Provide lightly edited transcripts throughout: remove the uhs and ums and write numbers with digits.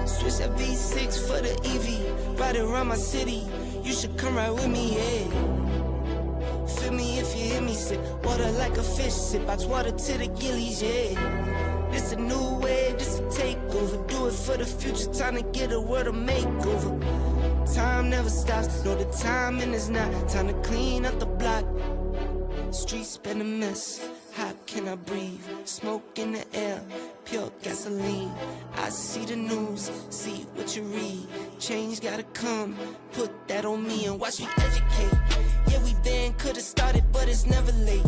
Switch that V6 for the EV, ride it around my city. You should come ride with me, yeah. Feel me if you hear me, sip water like a fish, sip box water to the gillies, yeah. This a new wave, this a takeover. Do it for the future, time to get a world a makeover. Time never stops, no, the timing is not. Time to clean up the block. Streets been a mess, how can I breathe? Smoke in the air, pure gasoline. I see the news, see what you read. Change gotta come, put that on me and watch me educate. Yeah, we been, could've started, but it's never late.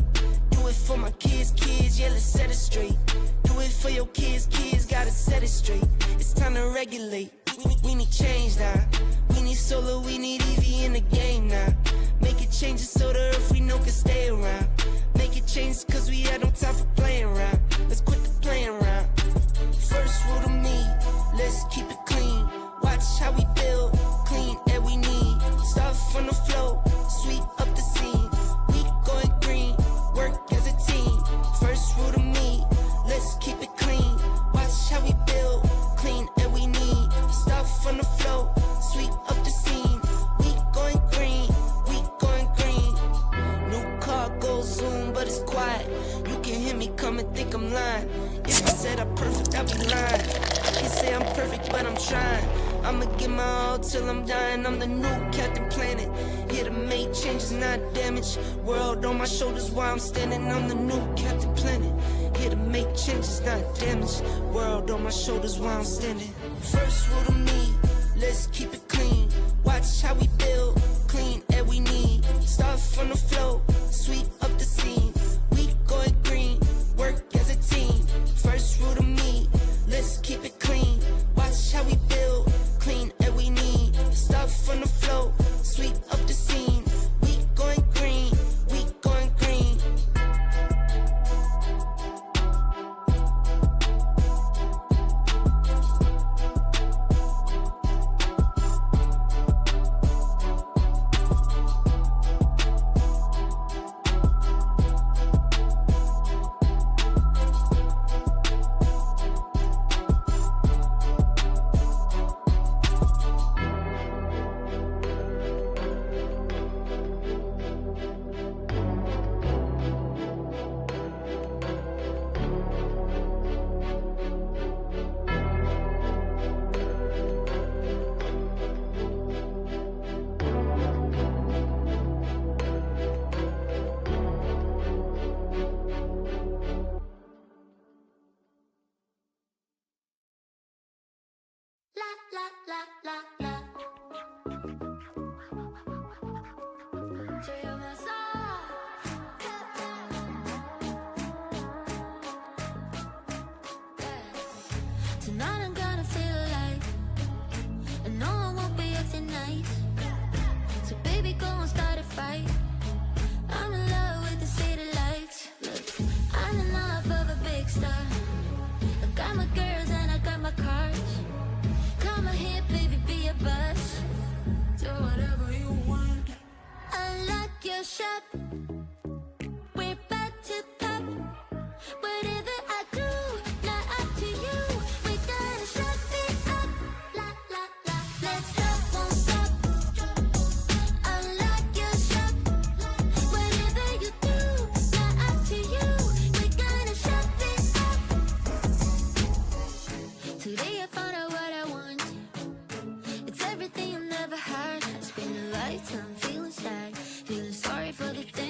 Do it for my kids, kids, yeah, let's set it straight. Do it for your kids, kids, gotta set it straight. It's time to regulate, we need change now. We need solar, we need EV in the game now. Make it changes so the earth we know can stay around. Make it change cause we had no time for playing around. Let's quit the playing around. First rule to me, let's keep it clean. Watch how we build, clean air we need. Start from the flow, sweep up the scene. We going green, work as a team. First rule to me, let's keep it clean. Watch how we build, clean air we need. Start from the flow, sweep up the scene. We going green, we going green. New car goes zoom, but it's quiet. You can hear me come and think I'm lying. If I said I'm perfect, I'd be lying. I can say I'm perfect, but I'm trying. I'ma give my all till I'm dying. I'm the new Captain Planet, here to make changes, not damage. World on my shoulders while I'm standing. I'm the new Captain Planet, here to make changes, not damage. World on my shoulders while I'm standing. First rule to me, let's keep it clean. Watch how we build, clean air we need. Start from the flow, sweep up the scene. We going green, work as a team. First rule to me, let's keep it clean. Watch how we build, clean air we need. Start from the flow, sweep up the scene. We going green, we going green. Tonight I'm gonna feel alive, and no one won't be acting nice. So baby, go and start a fight. I'm in love with the city lights. Look, I'm enough of a big star. I got my girls and I got my cars. Come on here, baby, be a buzz. Do whatever you want. Unlock your shop. We're about to pop. Whatever I do, not up to you. We gotta shut it up. La la la, let's go, won't stop. Unlock your shop. Whatever you do, not up to you. We gotta shut it up. Today I found out what I want. It's everything I've never had. It's been a lifetime feeling sad, feeling sorry for the things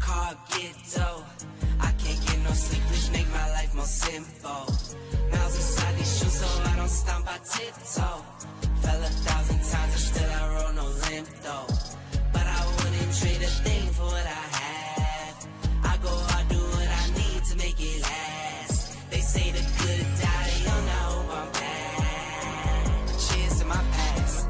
hard, get dough. I can't get no sleep, which make my life more simple. Miles inside these shoes, so I don't stomp, I tiptoe. Fell 1,000 times and still I roll no limp though. But I wouldn't trade a thing for what I have. I go hard, do what I need to make it last. They say the good die young, I hope I'm back. Cheers to my past,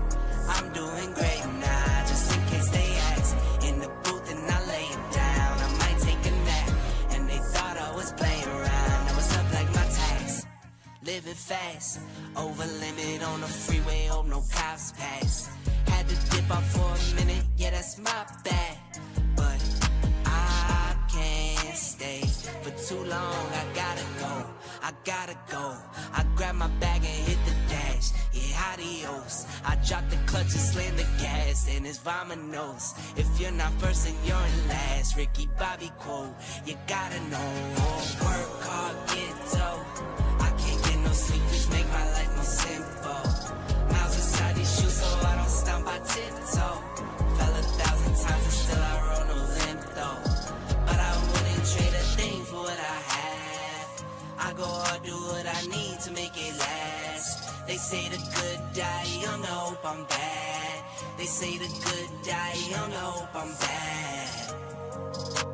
I'm doing great now, just in case they ask. In the booth and I lay it down, I might take a nap. And they thought I was playing around, I was up like my tax. Living fast, over limit on the freeway, hope no cops pass. Had to dip out for a minute, yeah that's my bad. But I can't stay for too long, I gotta go. I grab my bag and hit the dash, yeah adios. I drop the clutch and slam the gas, and it's vamonos. If you're not first then you're in last, Ricky Bobby quote, you gotta know. Work hard, get dough. I can't get no sleep, which make my life more simple. Miles inside these shoes, so I don't stomp, I tiptoe. Fell 1,000 times and still I roll no limp though. But I wouldn't trade a thing for what I have. I go hard, do what I need to make it last. They say the good die young, I hope I'm bad. They say the good die young, I hope I'm bad.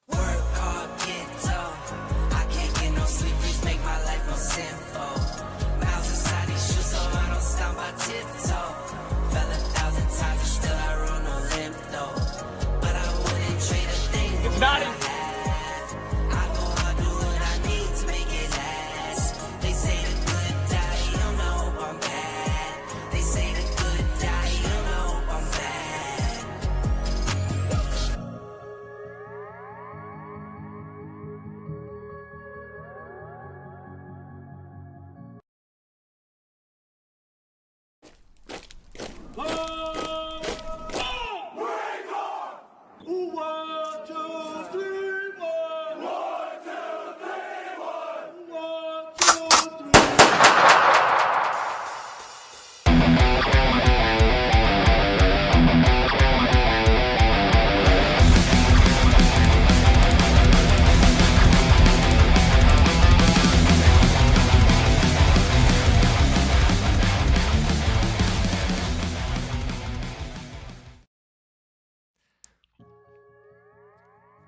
Work hard, get dough. I can't get no sleep, please make my life more simple. Miles inside these shoes, so I don't stomp, I tiptoe. Fell 1,000 times and still I roll no limp though. But I wouldn't trade a thing for what I have. I go hard, do what I need to make it last. They say the good die young, I hope I'm bad. They say the good die young, I hope I'm bad.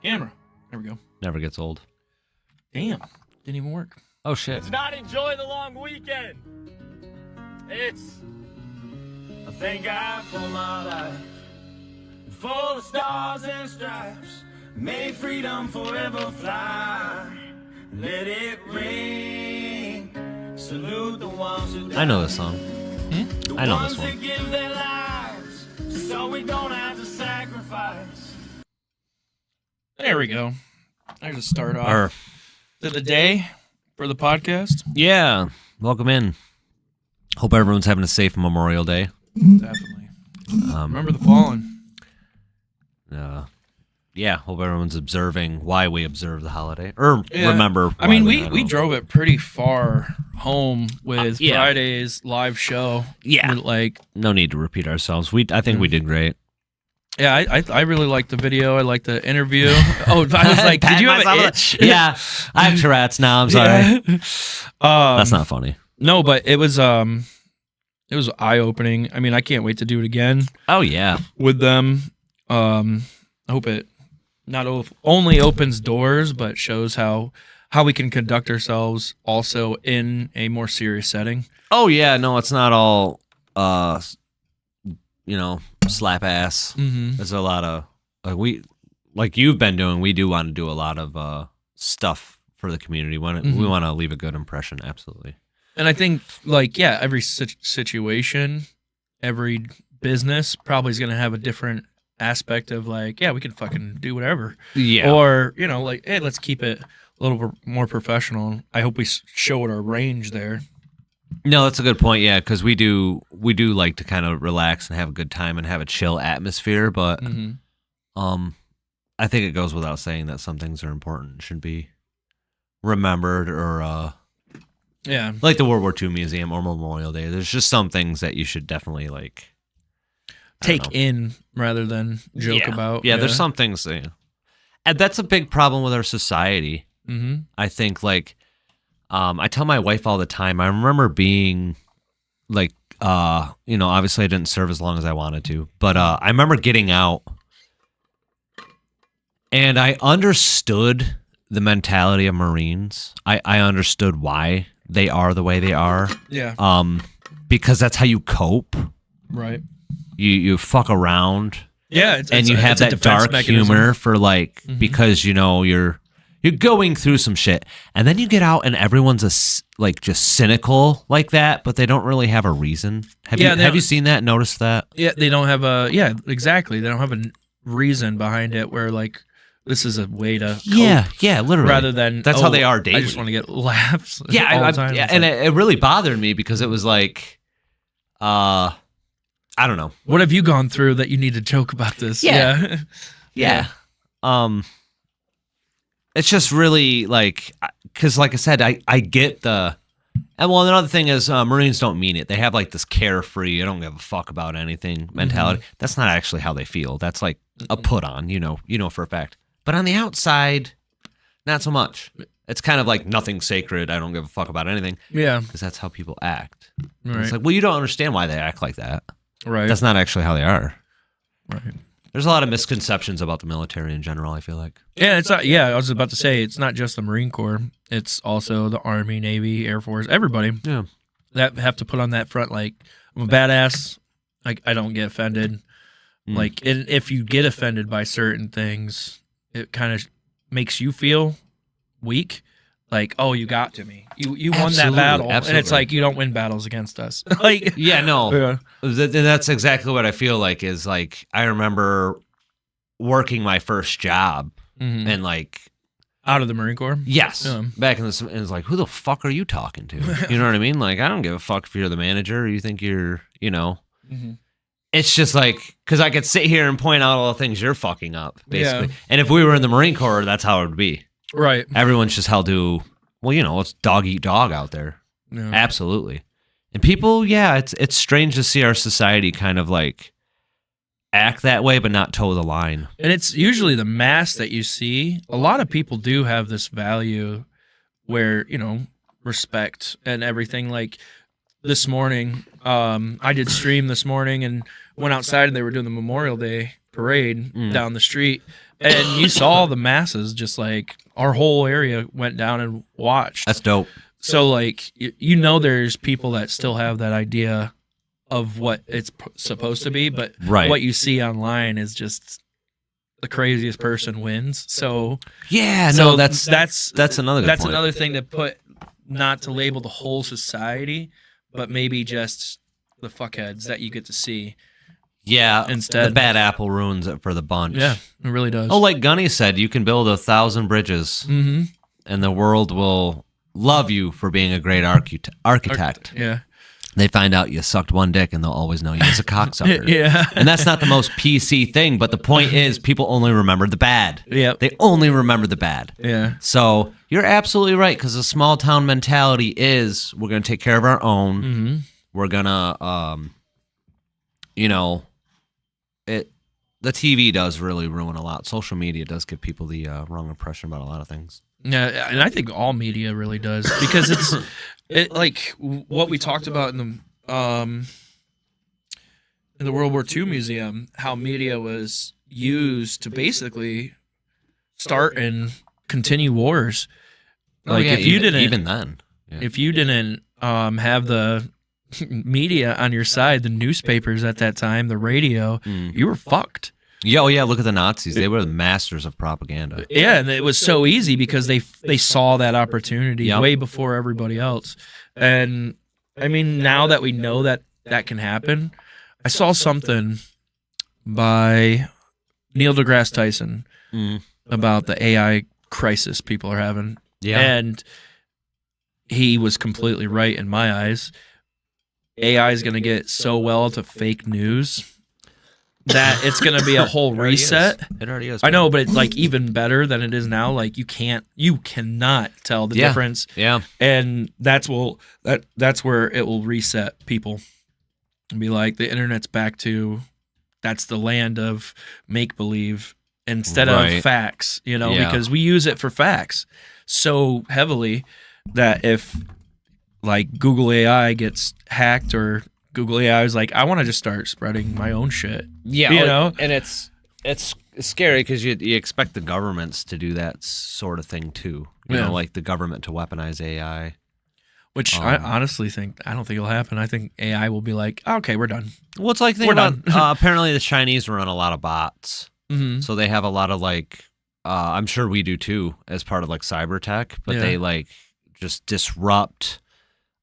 Camera. There we go. Never gets old. Damn. Didn't even work. Oh shit. Let's not enjoy the long weekend. It's I thank God for my life, full of stars and stripes. May freedom forever fly. Let it ring. Salute the ones who I know this song. the I know ones this one. that give their lives so we don't have to sacrifice. There we go. I just start off Or, the day for the podcast. yeah. Welcome in. Hope everyone's having a safe Memorial Day. Definitely. Remember the fallen. Yeah. Hope everyone's observing why we observe the holiday. Or Yeah. remember. I mean, why we don't. drove it pretty far home with yeah. Friday's live show. Yeah. Like, No need to repeat ourselves. I think we did great. yeah, I really liked the video. I liked the interview. Oh, I was like, did you have an itch? Yeah. I have Tourette's now. I'm sorry. Yeah. That's not funny. No, but it was eye opening. I mean, I can't wait to do it again Oh, yeah. with them. I hope it not only opens doors, but shows how we can conduct ourselves also in a more serious setting. Oh, yeah. No, it's not all, slap ass. Mm-hmm. There's a lot of like you've been doing. We do want to do a lot of stuff for the community. We want to leave a good impression. Absolutely. And I think, every situation, every business probably is going to have a different aspect of we can fucking do whatever. Yeah. Or, hey, let's keep it a little bit more professional. I hope we showed our range there. No, that's a good point. Yeah, because we do like to kind of relax and have a good time and have a chill atmosphere. But, I think it goes without saying that some things are important, should be remembered, or Yeah. like the World War II Museum or Memorial Day. There's just some things that you should definitely like Take know. in rather than joke yeah. about. Yeah, there's some things that, and that's a big problem with our society. Mm-hmm. I think like I tell my wife all the time. I remember being like obviously I didn't serve as long as I wanted to, but I remember getting out and I understood the mentality of Marines. I understood why they are the way they are. Yeah. Because that's how you cope. Right. You fuck around. Yeah. And you have that dark humor for like because you're going through some shit, and then you get out and everyone's just cynical like that, but they don't really have a reason. Have you seen that? Noticed that? Yeah, they don't have exactly. They don't have a reason behind it where like this is a way to cope. Yeah, literally. Rather than that's how they are daily. I just want to get laughs. Yeah, all the time. and it really bothered me because it was like, I don't know. What have you gone through that you need to joke about this? Yeah. Yeah. It's just really like, because like I said, I get the, and well, another thing is Marines don't mean it. They have like this carefree, I don't give a fuck about anything mentality. That's not actually how they feel. That's like a put on, you know for a fact. But on the outside, not so much. It's kind of like nothing sacred. I don't give a fuck about anything. Yeah. Because that's how people act. Right. It's like, well, you don't understand why they act like that. Right. That's not actually how they are. Right. There's a lot of misconceptions about the military in general, I feel like. Yeah, it's not. Yeah, I was about to say it's not just the Marine Corps. It's also the Army, Navy, Air Force, everybody. Yeah. That have to put on that front. Like I'm a badass. Like I don't get offended. Like if you get offended by certain things, it kind of makes you feel weak. Like, oh, you got to me. You won that battle, and it's like you don't win battles against us. Like, yeah, no, yeah. That's exactly what I feel like. Is like I remember working my first job, and like out of the Marine Corps. Yes, Yeah. back in the, and it's like, who the fuck are you talking to? You know what I mean? Like, I don't give a fuck if you're the manager. Or you think you're, It's just like, because I could sit here and point out all the things you're fucking up, basically. Yeah. And if we were in the Marine Corps, that's how it would be. Right. Everyone's just held to, well, it's dog eat dog out there. Yeah. Absolutely. And people, yeah, it's strange to see our society kind of like act that way, but not toe the line. And it's usually the mass that you see. A lot of people do have this value where, respect and everything. Like this morning, I did stream this morning and went outside and they were doing the Memorial Day parade down the street. And you saw the masses, just like our whole area went down and watched. That's dope. So like, there's people that still have that idea of what it's supposed to be, but Right. what you see online is just the craziest person wins. So Yeah, so no, that's another good that's point. another thing to put, not to label the whole society, but maybe just the fuckheads that you get to see. Yeah, Instead. the bad apple ruins it for the bunch. Yeah, it really does. Oh, like Gunny said, you can build 1,000 bridges, and the world will love you for being a great architect. Yeah. They find out you sucked one dick, and they'll always know you as a cocksucker. Yeah. And that's not the most PC thing, but the point is, people only remember the bad. Yep. They only remember the bad. Yeah. So you're absolutely right, because the small town mentality is we're going to take care of our own. We're going to, the TV does really ruin a lot. Social media does give people the wrong impression about a lot of things. Yeah, and I think all media really does, because it's like what we talked about in the World War II Museum, how media was used to basically start and continue wars. Like if you didn't, even then, if you didn't have the media on your side, the newspapers at that time, the radio, you were fucked. Yeah, oh yeah, look at the Nazis. They were the masters of propaganda. Yeah, and it was so easy because they saw that opportunity way before everybody else. And I mean, now that we know that can happen, I saw something by Neil deGrasse Tyson about the AI crisis people are having. Yeah. And he was completely right in my eyes. AI is going to get so well to fake news that it's going to be a whole It already is. reset. It already is. I know, but it's like even better than it is now. Like you cannot tell the Yeah. difference, Yeah. and that's where it will reset people and be like the internet's back to that's the land of make believe instead Right. of facts. Yeah. Because we use it for facts so heavily that if like Google AI gets hacked or Google AI is like, I want to just start spreading my own shit. Yeah, You know? and it's scary because you expect the governments to do that sort of thing too. You Yeah. know, like the government to weaponize AI. Which I honestly I don't think it'll happen. I think AI will be like, okay, we're done. Well, it's like We're about done. apparently the Chinese run a lot of bots, Mm-hmm. so they have a lot of like I'm sure we do too as part of like cyber tech, but Yeah. they like just disrupt.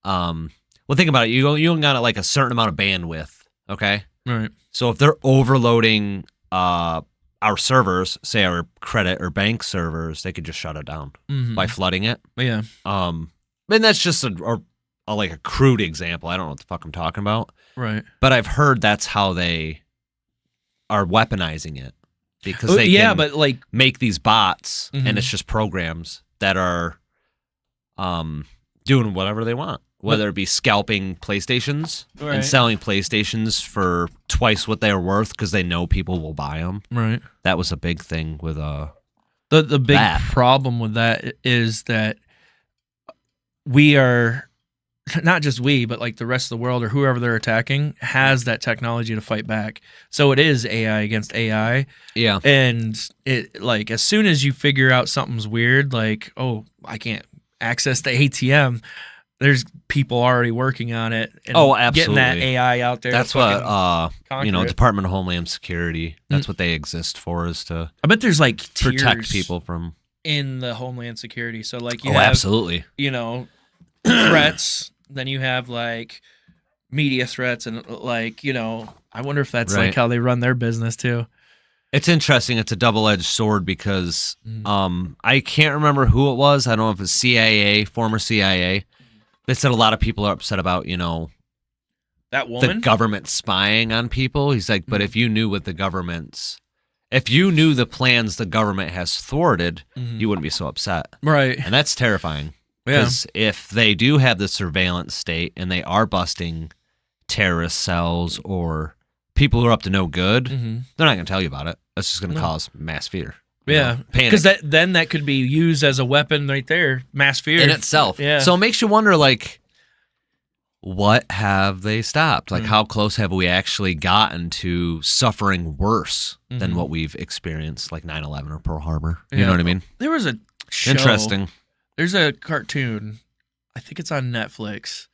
Well, think about it. You only got like a certain amount of bandwidth, okay? Right. So if they're overloading our servers, say our credit or bank servers, they could just shut it down Mm-hmm. by flooding it. Yeah. And that's just a like a crude example. I don't know what the fuck I'm talking about, Right. but I've heard that's how they are weaponizing it because Oh, they yeah, can but like, make these bots, Mhm. and it's just programs that are doing whatever they want. Whether it be scalping PlayStations Right. and selling PlayStations for twice what they're worth because they know people will buy them. right. That was a big thing with The big that. problem with that is that we are not just we, but like the rest of the world or whoever they're attacking has that technology to fight back. So it is AI against AI. yeah. And it like as soon as you figure out something's weird, like, oh, I can't access the ATM, there's people already working on it and Oh, getting that absolutely. AI out there. to That's what fucking conquer it. Department of Homeland Security. That's what they exist for, is to I bet there's like protect tiers people from. in the Homeland Security. So like you Oh, have absolutely. Threats, then you have like media threats and like, I wonder if that's Right. like how they run their business too. It's interesting. It's a double-edged sword because Mm. I can't remember who it was. I don't know if it's CIA, former CIA. They said a lot of people are upset about, That the woman? government spying on people. He's like, but if you knew what if you knew the plans the government has thwarted, Mhm. you wouldn't be so upset. Right. And that's terrifying. Yeah. Because if they do have the surveillance state and they are busting terrorist cells or people who are up to no good, Mhm. they're not going to tell you about it. That's just going to No. cause mass fear. you Yeah. know, panic Because that could be used as a weapon right there. Mass fear. in itself. Yeah. So it makes you wonder, like, what have they stopped? Like, how close have we actually gotten to suffering worse than Mhm. what we've experienced, like 9/11 or Pearl Harbor? You Yeah. know what I mean? There was a show. Interesting. There's a cartoon. I think it's on Netflix.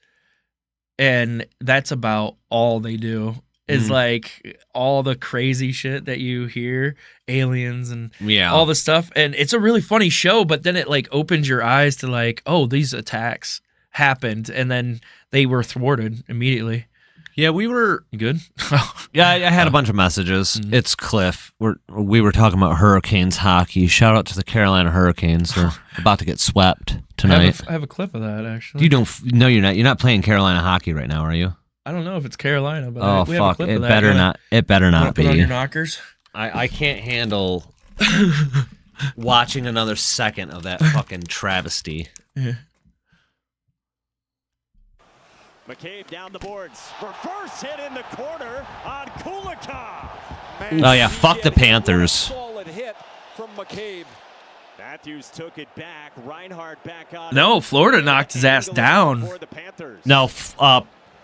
And that's about all they do. Is Mhm. like all the crazy shit that you hear, aliens and Yeah. all the stuff. And it's a really funny show, but then it like opens your eyes to like, oh, these attacks happened and then they were thwarted immediately. Yeah, we were. You good? Yeah, I had a bunch of messages. Mhm. It's Cliff. We were talking about Hurricanes hockey. Shout out to the Carolina Hurricanes. They're about to get swept tonight. I have a clip of that actually. You don't? No, you're not. You're not playing Carolina hockey right now, are you? I don't know if it's Carolina, but Oh we have a fuck! clip It of that. better You wanna- not. It better wanna not put on be. your knockers. I can't handle watching another second of that fucking travesty. McCabe down the boards. Reverse hit in the corner on Kulikov. Oh yeah, fuck the Panthers. Solid hit from McCabe. Matthews took it back. Reinhardt back on. No, Florida knocked his ass down. For the Panthers. No,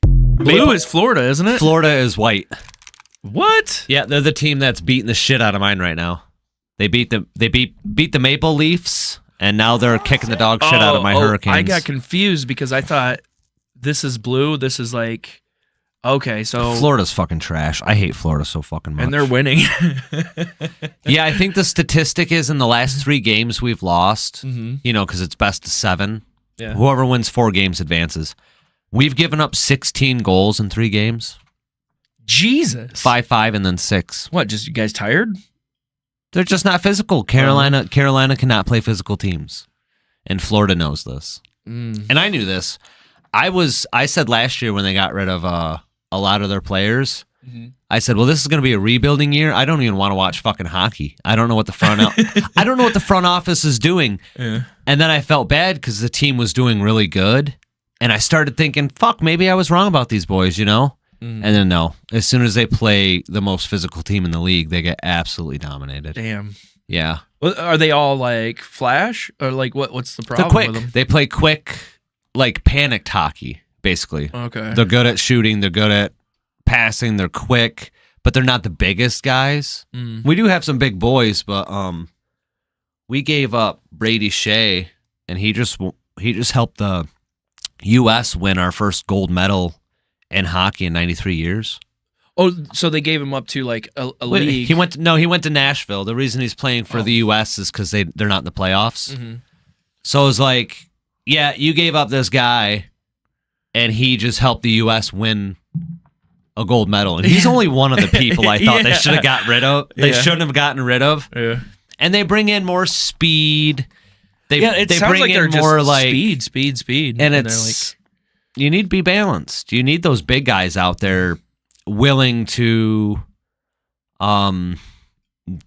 Blue is Florida, isn't it? Florida is white. What? Yeah, they're the team that's beating the shit out of mine right now. They beat the Maple Leafs, and now they're kicking the dog shit out of my Hurricanes. I got confused because I thought this is blue. This is like, okay, so Florida's fucking trash. I hate Florida so fucking much. and they're winning. Yeah, I think the statistic is in the last 3 games we've lost, Mhm. because it's best of 7. Yeah. Whoever wins 4 games advances. We've given up 16 goals in 3 games. Jesus. 5-5 and then 6. What? Just you guys tired? They're just not physical. Carolina cannot play physical teams. And Florida knows this. Mm. And I knew this. I said last year when they got rid of a lot of their players, Mhm. I said, well, this is going to be a rebuilding year. I don't even want to watch fucking hockey. I don't know what the I don't know what the front office is doing. Yeah. And then I felt bad because the team was doing really good. And I started thinking, fuck, maybe I was wrong about these boys, you know? And then no. As soon as they play the most physical team in the league, they get absolutely dominated. Damn. Yeah. Well, are they all like flash or like what's the They're problem quick. with them? They play quick, like panicked hockey, basically. Okay. They're good at shooting. They're good at passing. They're quick, but they're not the biggest guys. We do have some big boys, but we gave up Brady Shea, and he just helped the U.S. win our first gold medal in hockey in 93 years. Oh, so they gave him up to like a league. He went to Nashville. The reason he's playing for the U.S. is because they're not in the playoffs. Mm-hmm. So it was like, yeah, you gave up this guy, and he just helped the U.S. win a gold medal. And he's only one of the people I thought they should have got rid of. They shouldn't have gotten rid of. Yeah. And they bring in more speed. They sounds bring like in they're more just like speed. and they're it's you need to be balanced. You need those big guys out there willing to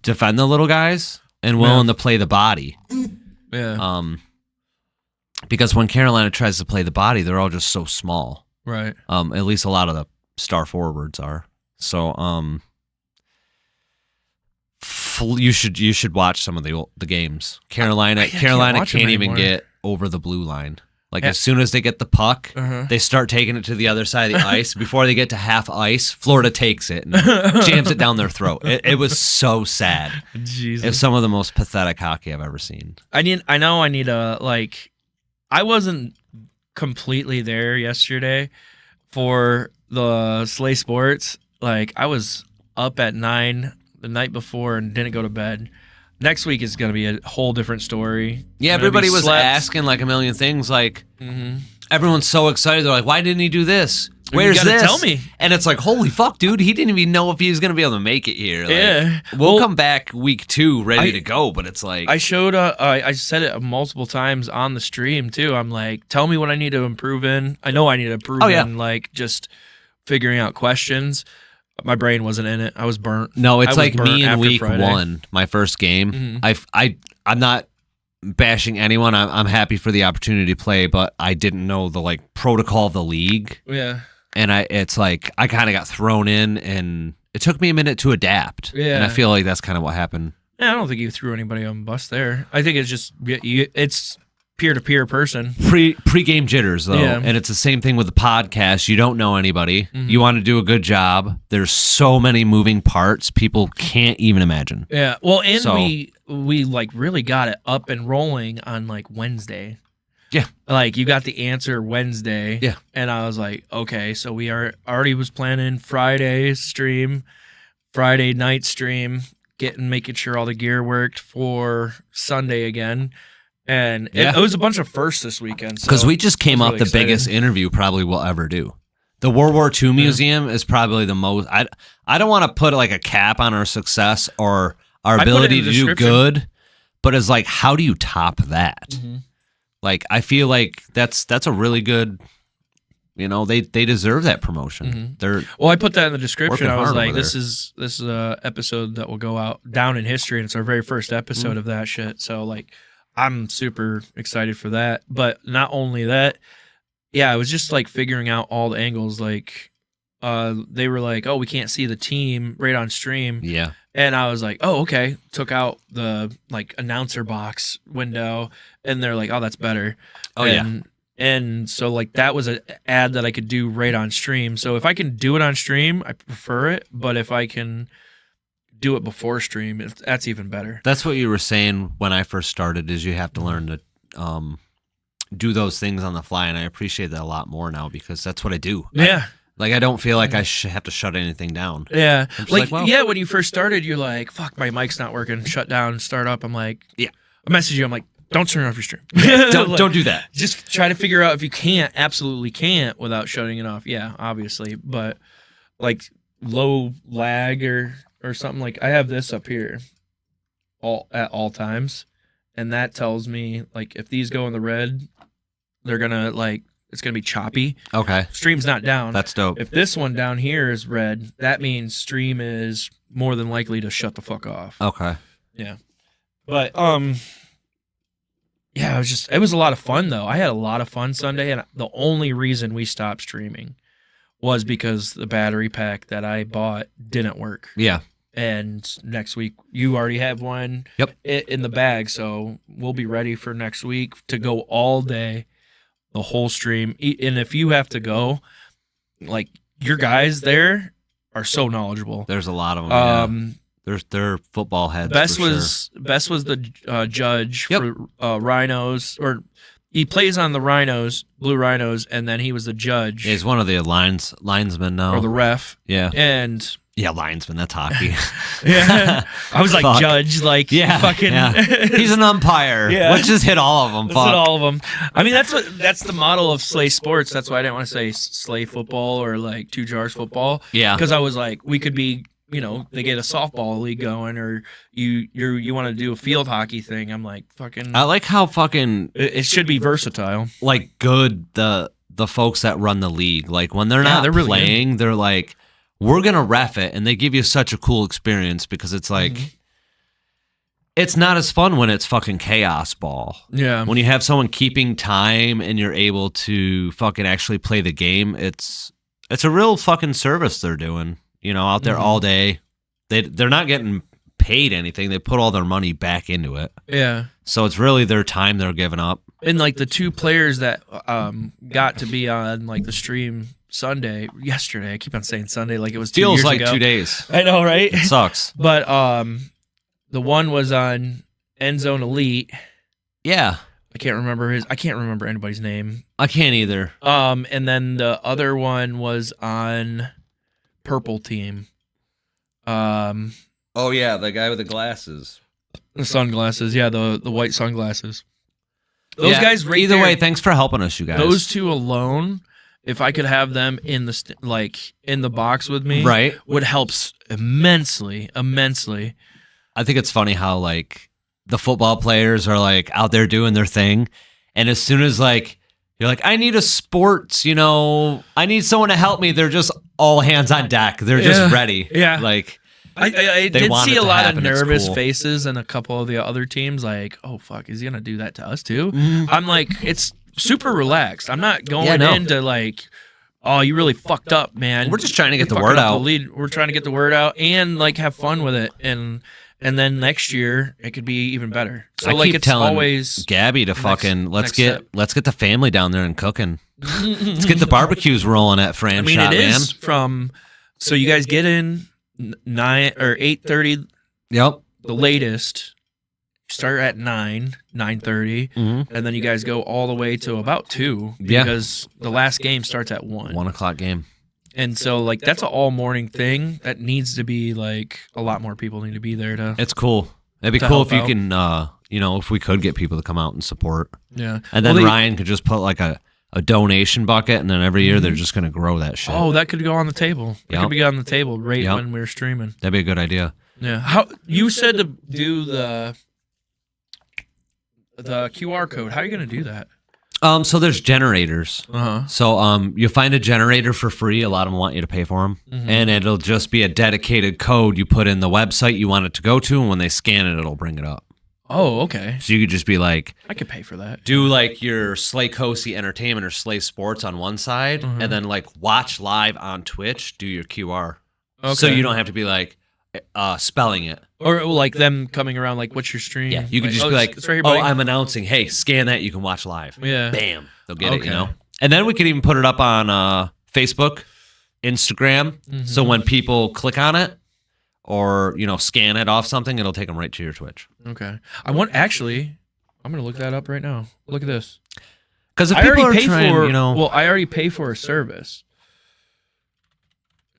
defend the little guys and willing to play the body. yeah, Because when Carolina tries to play the body, they're all just so small. right. At least a lot of the star forwards are. So you should watch some of the games. Carolina can't watch them can't even anymore. get over the blue line. Like Yeah. as soon as they get the puck, Uh-huh. they start taking it to the other side of the ice. Before they get to half ice, Florida takes it and jams it down their throat. It was so sad. Jesus. It's some of the most pathetic hockey I've ever seen. I need a like. I wasn't completely there yesterday for the Slay Sports. Like I was up at 9 the night before and didn't go to bed. Next week is going to be a whole different story. Yeah, Gonna be everybody was slept. asking like a million things. Like everyone's so excited. They're like, "Why didn't he do this? You Where's gotta this?" tell me. And it's like, "Holy fuck, dude! He didn't even know if he was gonna be able to make it here." Like, Yeah. we'll Well, come back week 2 ready I- to go. But it's like, I showed. I said it multiple times on the stream too. I'm like, tell me what I need to improve in. I know I need to improve yeah. in like just figuring out questions. My brain wasn't in it. I was burnt. no, I it's was like burnt me in after week Friday. 1, my first game. Mhm. I'm not bashing anyone. I'm happy for the opportunity to play, but I didn't know the like protocol of the league, Yeah. and it's like I kind of got thrown in, and it took me a minute to adapt. Yeah. And I feel like that's kind of what happened. Yeah, I don't think you threw anybody on the bus there. I think it's just it's peer-to-peer person. Pre-game jitters though, Yeah. and it's the same thing with the podcast. You don't know anybody. Mm-hmm. You want to do a good job. There's so many moving parts people can't even imagine. Yeah. Well, and So- we like really got it up and rolling on like Wednesday. Yeah. Like you got the answer Wednesday. Yeah. And I was like, okay, so we already was planning Friday stream, Friday night stream, making sure all the gear worked for Sunday again. And Yeah. it was a bunch of firsts this weekend. Because so we just came I off was the really biggest excited. interview probably we'll ever do. The World War II Museum is probably the most. I don't want to put like a cap on our success or our I put it in ability the to do description. good, but it's like, how do you top that? Mm-hmm. Like, I feel like that's a really good. You know, they deserve that promotion. Mm-hmm. They're Well, I put that in the description. Working I was hard like, over this is a episode that will go out down in history, and it's our very first episode of that shit. So like, I'm super excited for that. But not only that, yeah, I was just like figuring out all the angles. Like, they were like, oh, we can't see the team right on stream. yeah. And I was like, oh, okay. Took out the like announcer box window, and they're like, oh, that's better. Oh, yeah. And so like that was an ad that I could do right on stream. So if I can do it on stream, I prefer it. But if I can do it before stream, that's even better. That's what you were saying when I first started. Is you have to learn to do those things on the fly, and I appreciate that a lot more now because that's what I do. Yeah. Like I don't feel like I have to shut anything down. Yeah. just Like, like, well- yeah, when you first started, you're like, fuck, my mic's not working. Shut down, start up. I'm like, Yeah. I message you. I'm like, don't turn off your stream. Don't Like, don't do that. Just try to figure out if you can't, absolutely can't without shutting it off. Yeah, obviously. But like low lag or something, like I have this up here at all times. And that tells me like if these go in the red, they're gonna like it's going to be choppy. Okay. Stream's not down. That's dope. If this one down here is red, that means stream is more than likely to shut the fuck off. Okay. Yeah. But yeah, it was a lot of fun though. I had a lot of fun Sunday, and the only reason we stopped streaming was because the battery pack that I bought didn't work. Yeah. And next week you already have one in the bag, so we'll be ready for next week to go all day, the whole stream. And if you have to go, like, your guys there are so knowledgeable. There's a lot of them. They're football heads. Best for was the judge Yep. for Rhinos, or he plays on the Rhinos, Blue Rhinos, and then he was the judge He's one of the linesmen now. or the ref. Yeah. And Yeah, linesman. That's hockey. yeah, I was like Fuck. judge, like Yeah, fucking. yeah. He's an umpire. Yeah. Let's just hit all of them. That's Fuck. what all of them. I mean, that's the model of Slay Sports. That's why I didn't want to say Slay Football or like Two Jars Football. Yeah. Because I was like, we could be, they get a softball league going, or you want to do a field hockey thing. I'm like, fucking. I like how fucking It should be versatile. like good the folks that run the league. Like when they're not they're really playing, they're like, we're gonna ref it, and they give you such a cool experience because it's like. Mm-hmm. It's not as fun when it's fucking chaos ball. Yeah. When you have someone keeping time and you're able to fucking actually play the game, it's a real fucking service they're doing. Out there all day. They're not getting paid anything. They put all their money back into it. Yeah. So it's really their time they're giving up. And like the two players that got to be on like the stream yesterday. I keep on saying Sunday like it was 2 Feels years like ago. 2 days. I know, right? It sucks. But the one was on End Zone Elite. Yeah. I can't remember anybody's name. I can't either. And then the other one was on Purple Team. Oh yeah, the guy with the glasses. The sunglasses, yeah, the white sunglasses. Those Yeah, guys right either there, way, thanks for helping us, you guys. those two alone, if I could have them in in the box with me, Right. would help immensely. I think it's funny how like the football players are like out there doing their thing, and as soon as like you're like, I need a sports, I need someone to help me, they're just all hands on deck. They're just Yeah. ready. Yeah. Like I They did want see it a to lot happen. of It's nervous cool. faces in a couple of the other teams, like, oh fuck, is he gonna do that to us too? Mm-hmm. I'm like, it's super relaxed. I'm not going Yeah, no. into like, oh, you really fucked up, man. We're just trying to get You the fucking word up the out. lead. We're trying to get the word out and like have fun with it, and then next year it could be even better. So I like keep it's telling always Gabby to fucking let's next get step. let's get the family down there and cooking. Let's get the barbecues rolling at Fran I mean, Shot, it man. is from. So you guys get in 9 or 8:30, Yep. the latest. Start at 9:30, Mm-hmm. and then you guys go all the way to about 2 Yeah. because the last game starts at 1. 1:00 game. And so like that's an all morning thing that needs to be like a lot more people need to be there to. It's cool. It'd be To cool help if you out. can, if we could get people to come out and support. Yeah. And then Well, they- Ryan could just put like a donation bucket, and then every year they're just going to grow that shit. Oh, that could go on the table. That Yep. could be on the table right Yep. when we're streaming. That'd be a good idea. Yeah. How you said to do the QR code. How are you going to do that? So there's generators. Uh-huh. So you find a generator for free. A lot of them want you to pay for them, and it'll just be a dedicated code you put in the website you want it to go to, and when they scan it, it'll bring it up. Oh, okay. So you could just be like, I could pay for that. do like your Slay Cosi Entertainment or Slay Sports on one side, and then like watch live on Twitch. Do your QR, so Okay. you don't have to be like spelling it. Or like them coming around like, what's your stream? Yeah, you can just oh, be like, it's right here, oh, buddy. I'm announcing. Hey, scan that. You can watch live. Yeah. Bam. They'll get it, Okay. And then we could even put it up on Facebook, Instagram. So when people click on it or, scan it off something, it'll take them right to your Twitch. Okay. I'm going to look that up right now. Look at this. Because if I people are already pay trying, for, you know, well, I already pay for a service.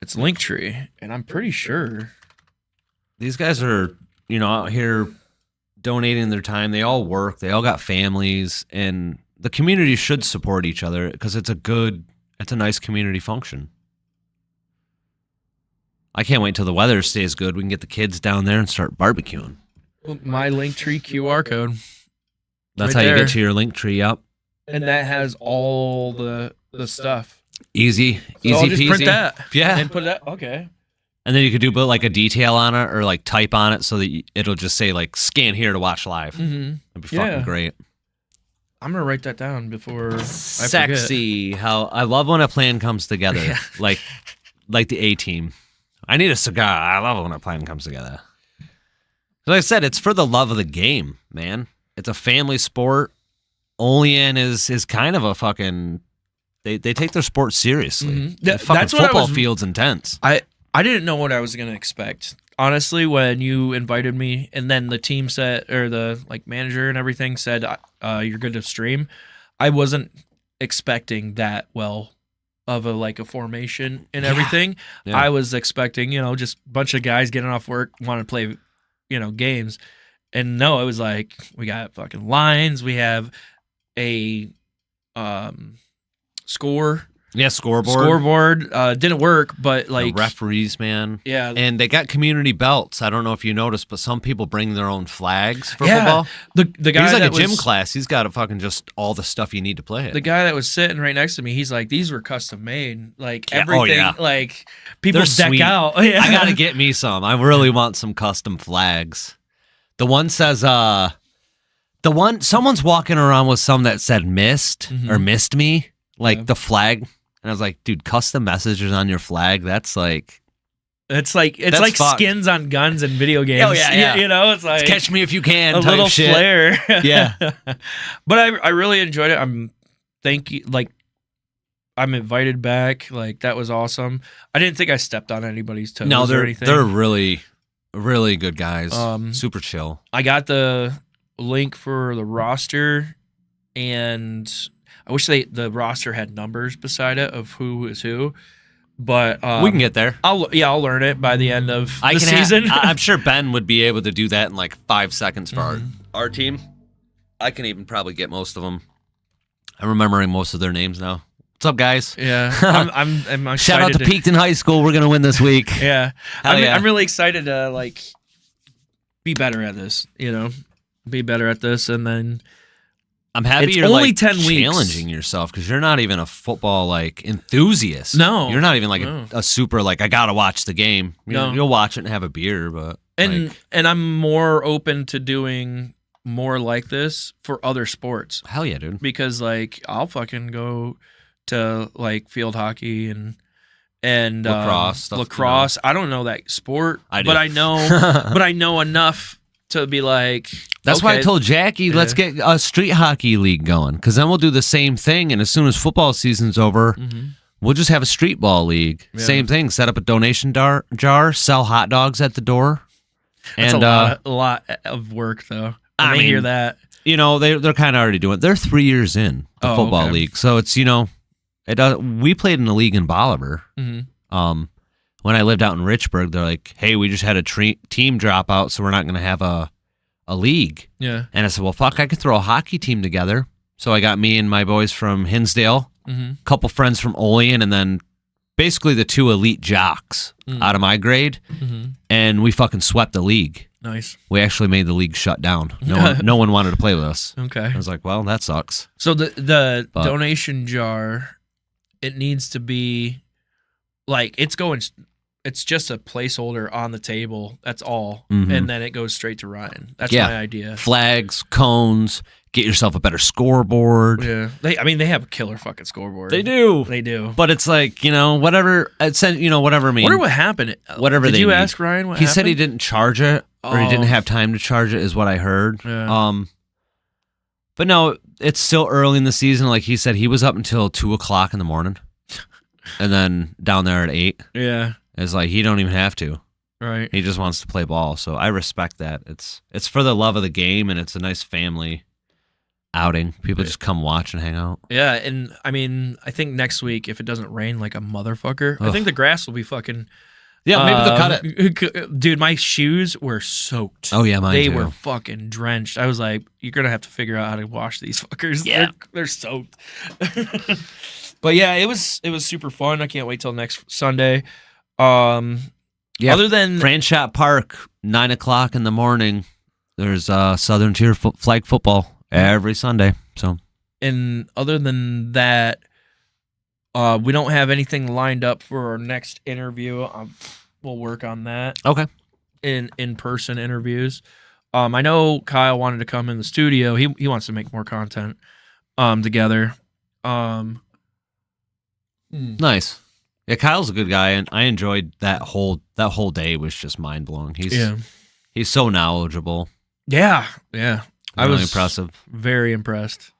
It's Linktree, and I'm pretty sure. these guys are, out here donating their time. They all work. They all got families. And the community should support each other because it's a nice community function. I can't wait till the weather stays good. We can get the kids down there and start barbecuing. My Linktree QR code. That's Right how you there. get to your link tree. Yep. and that has all the stuff. Easy So I'll just peasy. print that. Yeah. And put that. Okay. And then you could do like a detail on it or like type on it so that it'll just say like scan here to watch live. Mm-hmm. That'd be fucking Yeah. great. I'm gonna write that down before I forget. Sexy. How I love when a plan comes together. Yeah. Like the A team. I need a cigar. I love it when a plan comes together. Like I said, it's for the love of the game, man. It's a family sport. Olean is kind of a fucking. They take their sport seriously. Mhm. The fucking That's what I football was- field's intense. I didn't know what I was gonna expect. Honestly, when you invited me, and then the team said, or the like manager and everything said, "You're good to stream," I wasn't expecting that well of a formation and everything. Yeah. I was expecting, just a bunch of guys getting off work want to play, games, and no, it was like we got fucking lines. We have a scoreboard. Didn't work, but The like referees, man. yeah, And they got community belts. I don't know if you noticed, but some people bring their own flags for Yeah. football. the guy He's like that a gym was, class. He's got a fucking just all the stuff you need to play it. The guy that was sitting right next to me, he's like, these were custom made. Like Yeah, oh, everything, yeah. like people They're deck sweet. out. Yeah. I gotta get me some. I really want some custom flags. The one says, someone's walking around with some that said missed or missed me, like Yeah. the flag. And I was like, dude, custom messages on your flag. That's like, It's like That's fucked. skins on guns and video games. Oh, yeah, yeah. It's like catch me if you can a type little shit. flair. Yeah. But I really enjoyed it. Thank you. Like I'm invited back. Like that was awesome. I didn't think I stepped on anybody's toes No, or they're anything. really, really good guys. Um, Super chill. I got the link for the roster, and I wish the roster had numbers beside it of who is who. But We can get there. I'll learn it by the end of the season. I'm sure Ben would be able to do that in like 5 seconds for Mhm. our team. I can even probably get most of them. I'm remembering most of their names now. What's up, guys? Yeah, I'm excited. Shout out to Peakton High School. We're gonna win this week. Yeah, Hell yeah. I'm really excited to like be better at this. Be better at this, and then I'm happy It's you're only like 10 weeks. challenging yourself because you're not even a football like enthusiast. No. you're not even like No. a super like I gotta watch the game. No. You'll watch it and have a beer, but and like, and I'm more open to doing more like this for other sports hell yeah, dude. because like I'll fucking go to like field hockey and Lacrosse stuff, lacrosse. I don't know that sport, I do. but I know but I know enough to be like. That's why I okay, told Jackie, let's get a street hockey league going because then we'll do the same thing. And as soon as football season's over, we'll just have a street ball league. Yeah. Same thing. Set up a donation jar, sell hot dogs at the door. That's And a lot of work though. I I hear mean, that. they're kind of already doing it. They're 3 years in the Oh, football okay. league, so it's we played in a league in Bolivar. Mhm. When I lived out in Richburg, they're like, "Hey, we just had a team drop out, so we're not going to have a league." Yeah. And I said, "Well, fuck, I could throw a hockey team together." So I got me and my boys from Hinsdale, Mm-hmm. a couple friends from Olean, and then basically the 2 elite jocks out of my grade, Mm-hmm. and we fucking swept the league. Nice. We actually made the league shut down. No one wanted to play with us. Okay. I was like, well, that sucks. So the But- donation jar, it needs to be like it's just a placeholder on the table. That's all, Mhm. and then it goes straight to Ryan. That's Yeah. my idea. Flags, cones, get yourself a better scoreboard. Yeah. They have a killer fucking scoreboard. do. They do. But it's like, whatever. It said, whatever. I mean, Wonder what happened. whatever Did they you need. ask Ryan what he happened? said he didn't charge it, or he didn't Oh. have time to charge it, is what I heard. Yeah. But no, it's still early in the season. Like he said, he was up until 2:00 in the morning, and then down there at 8. Yeah. It's like he don't even have to. Right. He just wants to play ball. So I respect that. It's for the love of the game, and it's a nice family outing. People just come watch and hang out. Yeah, and I mean, I think next week if it doesn't rain like a motherfucker, I Ugh. think the grass will be fucking. Yeah, maybe they'll cut it. it. Dude, my shoes were soaked. Oh yeah, mine They too. were fucking drenched. I was like, you're gonna have to figure out how to wash these fuckers. Yeah. They're soaked. But yeah, it was super fun. I can't wait till next Sunday. Yeah, Other than Franchot Park, 9:00 in the morning. There's Southern Tier flag football every Sunday. So And other than that, we don't have anything lined up for our next interview. We'll work on that Okay. in person interviews. I know Kyle wanted to come in the studio. He wants to make more content together. Nice. Yeah, Kyle's a good guy, and I enjoyed that whole day. Was just mind blowing. He's so knowledgeable. Yeah. I Really was impressive. very impressed.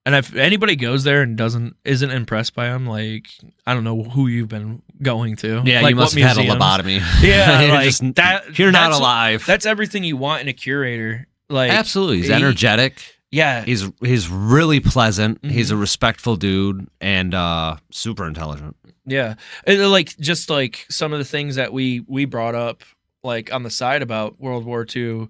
And if anybody goes there and isn't impressed by him, like, I don't know who you've been going to. Yeah, like, you must what have had a museums. lobotomy. Yeah, You're like just- that. You're not that's- alive. That's everything you want in a curator. Like, Absolutely, he's he- energetic. Yeah, He's really pleasant. Mhm. He's a respectful dude and super intelligent. yeah. And, like, just like some of the things that we brought up, like on the side about World War II.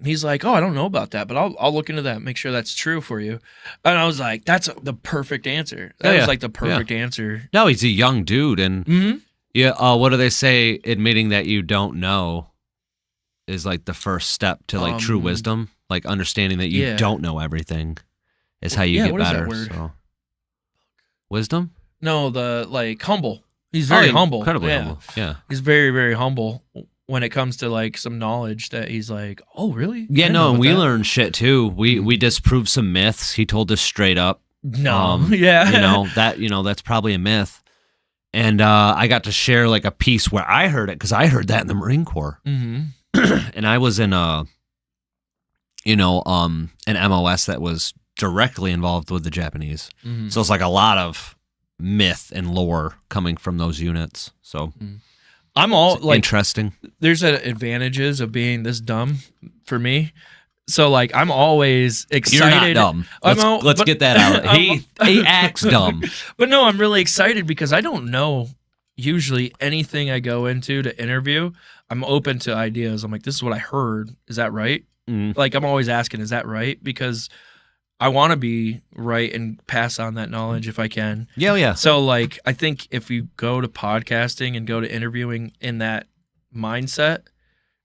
He's like, oh, I don't know about that, but I'll look into that, make sure that's true for you. And I was like, that's the perfect answer. That Yeah, was yeah. like the perfect answer. No, he's a young dude, and Mm-hmm. yeah. What do they say? Admitting that you don't know is like the first step to like true wisdom. Like understanding that you yeah. don't know everything is how you Yeah, get what is that better. word? So. Wisdom. No, the like humble. He's very humble. Incredibly yeah. humble. Yeah. He's very, very humble when it comes to like some knowledge that he's like, oh, really? Yeah, I didn't no, know and about we that." learned shit too. We disproved some myths. He told us straight up. No, yeah, That's probably a myth. And I got to share like a piece where I heard it because I heard that in the Marine Corps, hmm and I was in an MOS that was directly involved with the Japanese. hmm So it's like a lot of myth and lore coming from those units. So I'm all like, interesting. there's advantages of being this dumb for me. So like, I'm always You're excited. not dumb. I'm Let's, all- let's but- get that out. He acts dumb. But no, I'm really excited because I don't know usually anything I go into to interview. I'm open to ideas. I'm like, this is what I heard. Is that right? Mm. Like, I'm always asking, is that right? Because I want to be right and pass on that knowledge if I can. Yeah. So, like, I think if you go to podcasting and go to interviewing in that mindset,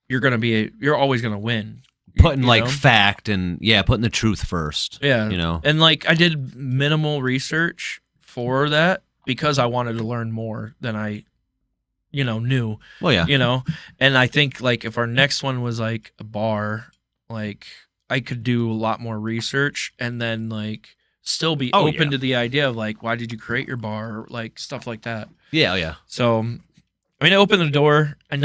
you're always gonna win. Putting You like know? fact and putting the truth first. Yeah. You know. And like, I did minimal research for that because I wanted to learn more than I, knew. Well, yeah. And I think like if our next one was like a bar, like I could do a lot more research and then like still be Oh, open yeah. to the idea of like, why did you create your bar? Or, like stuff like that. Yeah. So, I mean, I opened the door. I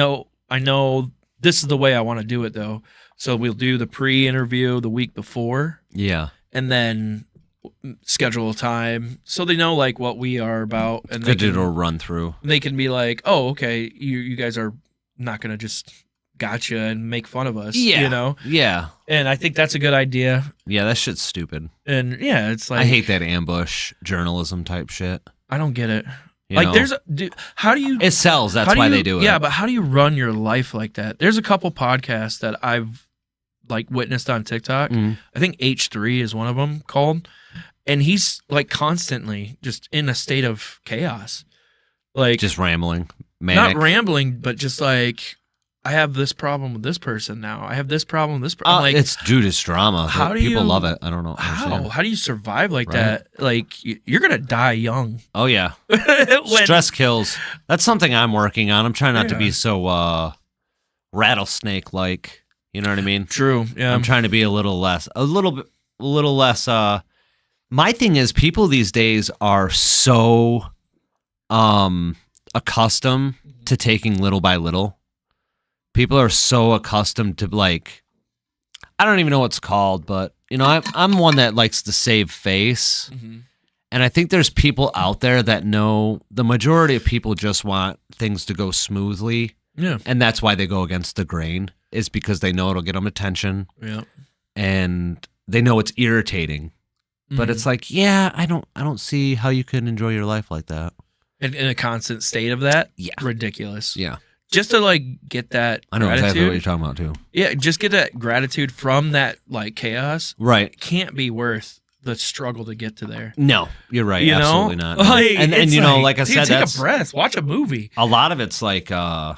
know this is the way I want to do it though. So we'll do the pre-interview the week before Yeah. and then schedule a time so they know like what we are about and Good to do a run through. they can be like, oh, okay, you guys are not gonna just gotcha and make fun of us, Yeah. And I think that's a good idea. Yeah, that shit's stupid. And yeah, it's like I hate that ambush journalism type shit. I don't get it. You Like, know? how do you? It sells. That's how why you- they do it. Yeah, but how do you run your life like that? There's a couple podcasts that I've like witnessed on TikTok. Mhm. I think H3 is one of them called, and he's like constantly just in a state of chaos, like Just rambling. Manic. not rambling, but just like I have this problem with this person now. I have this problem with this. I'm like, it's Judas drama. how do People you- love it. I don't know. how? understand. How do you survive like Right. that? Like you're gonna die young. Oh yeah. When- Stress kills. That's something I'm working on. I'm trying not to Yeah. be so rattlesnake like. You know what I mean? True. Yeah. I'm trying to be a little less. My thing is, people these days are so accustomed to taking little by little. People are so accustomed to like, I don't even know what's called, but I'm one that likes to save face. Mhm. And I think there's people out there that know the majority of people just want things to go smoothly. Yeah. And that's why they go against the grain, is because they know it'll get them attention Yeah. and they know it's irritating. But Mhm. it's like, yeah, I don't see how you can enjoy your life like that. in a constant state of that. Yeah. Ridiculous. Yeah. Just to like get that I know gratitude. exactly what you're talking about too. Yeah, just get that gratitude from that like chaos. Right. It can't be worth the struggle to get to there. No, you're right. You Absolutely know? not. Like, and it's like I dude, said, take that's a breath. Watch a movie. a lot of it's like I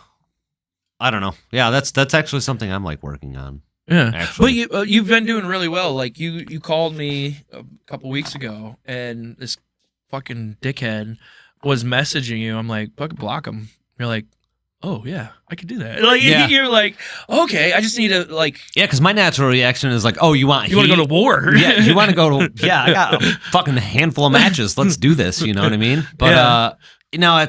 don't know. Yeah, that's actually something I'm like working on. Yeah, Actually. but you've been doing really well. Like you called me a couple weeks ago, and this fucking dickhead was messaging you. I'm like, fucking block him. You're like, oh yeah, I could do that. Like Yeah. you're like, okay, I just need to like. Yeah, because my natural reaction is like, oh, you want You want to go to war? Yeah, you want to go to, yeah, I got a fucking handful of matches. Let's do this. You know what I mean? But, Yeah.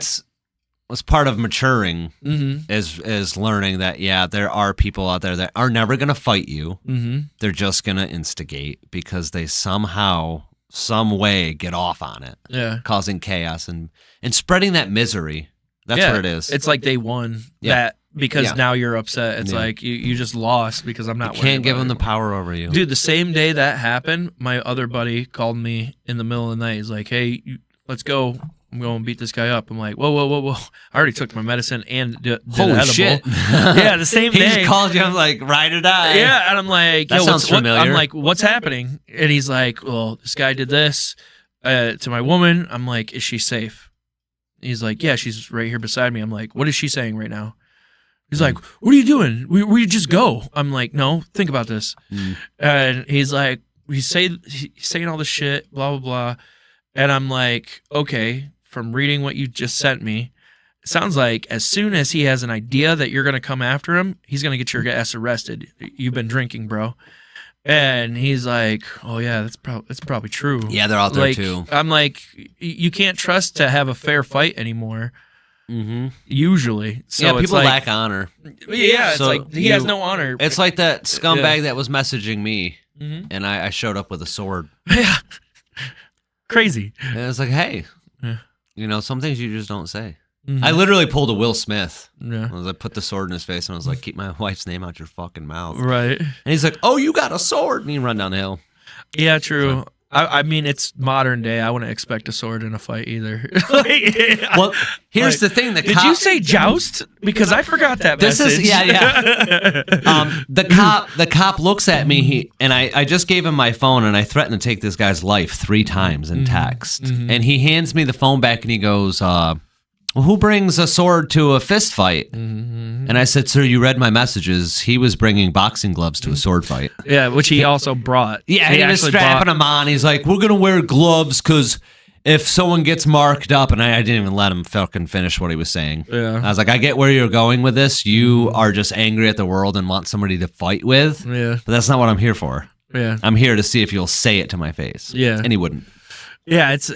it's part of maturing Mm-hmm. is learning that, yeah, there are people out there that are never going to fight you. Mm-hmm. They're just going to instigate because they somehow, some way get off on it, Yeah. causing chaos and spreading that misery. That's Yeah, what it is. It's like they won Yeah. that because Yeah. now you're upset. It's Yeah. like you just lost because I'm not. you worried can't give about them it the power over you. Dude, the same day that happened, my other buddy called me in the middle of the night. He's like, "Hey, let's go. I'm going to beat this guy up." I'm like, "Whoa! I already took my medicine and did Holy an edible." shit. Yeah, the same He day. just called you. I'm like, ride or die. Yeah, and I'm like, That "Yo, sounds familiar. I'm like, "What's happening?" And he's like, "Well, this guy did this to my woman." I'm like, "Is she safe?" He's like, "Yeah, she's right here beside me." I'm like, "What is she saying right now?" He's like, "What are you doing? We just go." I'm like, "No, think about this." And he's like, he's saying all this shit, blah blah blah, and I'm like, okay. From reading what you just sent me, it sounds like as soon as he has an idea that you're gonna come after him, he's gonna get your ass arrested. You've been drinking, bro. And he's like, "Oh yeah, that's probably true." Yeah, they're out there Like, too. I'm like, you can't trust to have a fair fight anymore. Mm-hmm. Usually, so Yeah, it's people like, lack honor. Yeah, it's So like he has you- no honor. It's like that scumbag that was messaging me, Mhm. and I showed up with a sword. Yeah, crazy. And it's like, hey, Yeah. some things you just don't say. Mhm. I literally pulled a Will Smith. Yeah, I put the sword in his face, and I was like, keep my wife's name out your fucking mouth. right. And he's like, oh, you got a sword. And he run down the hill. Yeah, true. I mean, it's modern day. I wouldn't expect a sword in a fight either. Well, here's Like, the thing. did you say joust? Because I forgot that This is- message. yeah. The cop looks at me, and I just gave him my phone, and I threatened to take this guy's life 3 times in text. And he hands me the phone back, and he goes, well, who brings a sword to a fist fight? And I said, sir, you read my messages. He was bringing boxing gloves to a sword fight. Yeah, which he also brought. Yeah, he was actually strapping bought- them on. He's like, we're going to wear gloves because if someone gets marked up, and I didn't even let him fucking finish what he was saying. Yeah. I was like, I get where you're going with this. You are just angry at the world and want somebody to fight with. Yeah, But that's not what I'm here for. yeah, I'm here to see if you'll say it to my face. Yeah. And he wouldn't. yeah. It's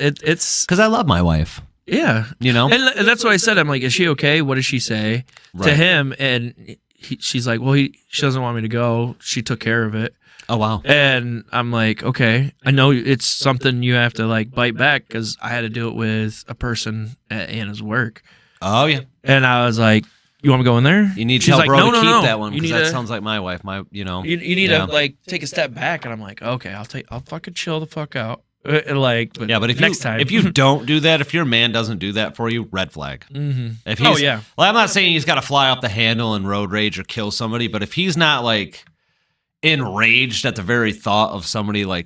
Because I love my wife. yeah. And that's what I said. I'm like, is she okay? What does she say to Right. him? And she's like, well, she doesn't want me to go. She took care of it. Oh, wow. And I'm like, okay, I know it's something you have to like bite back because I had to do it with a person at Anna's work. Oh, yeah. And I was like, you want me to go in there? You need to She's tell like, bro no, to no, keep no. that one You because need that to- sounds like my wife. You need Yeah. to like take a step back. And I'm like, okay, I'll fucking chill the fuck out. Like, Yeah, but if next you, time, if you don't do that, if your man doesn't do that for you, red flag. hmm If he's, Oh, yeah. Well, I'm not saying he's got to fly off the handle and road rage or kill somebody, but if he's not like enraged at the very thought of somebody like,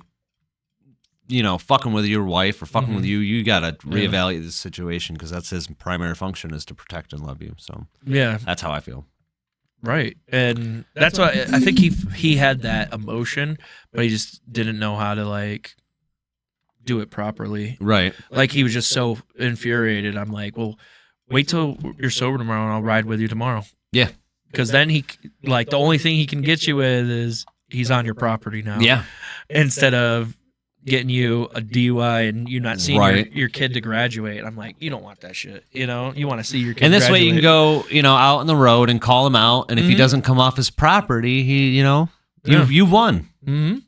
fucking with your wife or fucking with you, you got to reevaluate the situation because that's his primary function is to protect and love you. So yeah, that's how I feel. right. And that's why I think he had that emotion, but he just didn't know how to like do it properly. Right. Like he was just so infuriated. I'm like, well, wait till you're sober tomorrow and I'll ride with you tomorrow. Yeah. Because then he like the only thing he can get you with is he's on your property now. Yeah. Instead of getting you a DUI and you not seeing Right. your kid to graduate. I'm like, you don't want that shit. You want to see your kid. And this way you can graduate. go, out on the road and call him out. And if he doesn't come off his property, you've won. Mhm.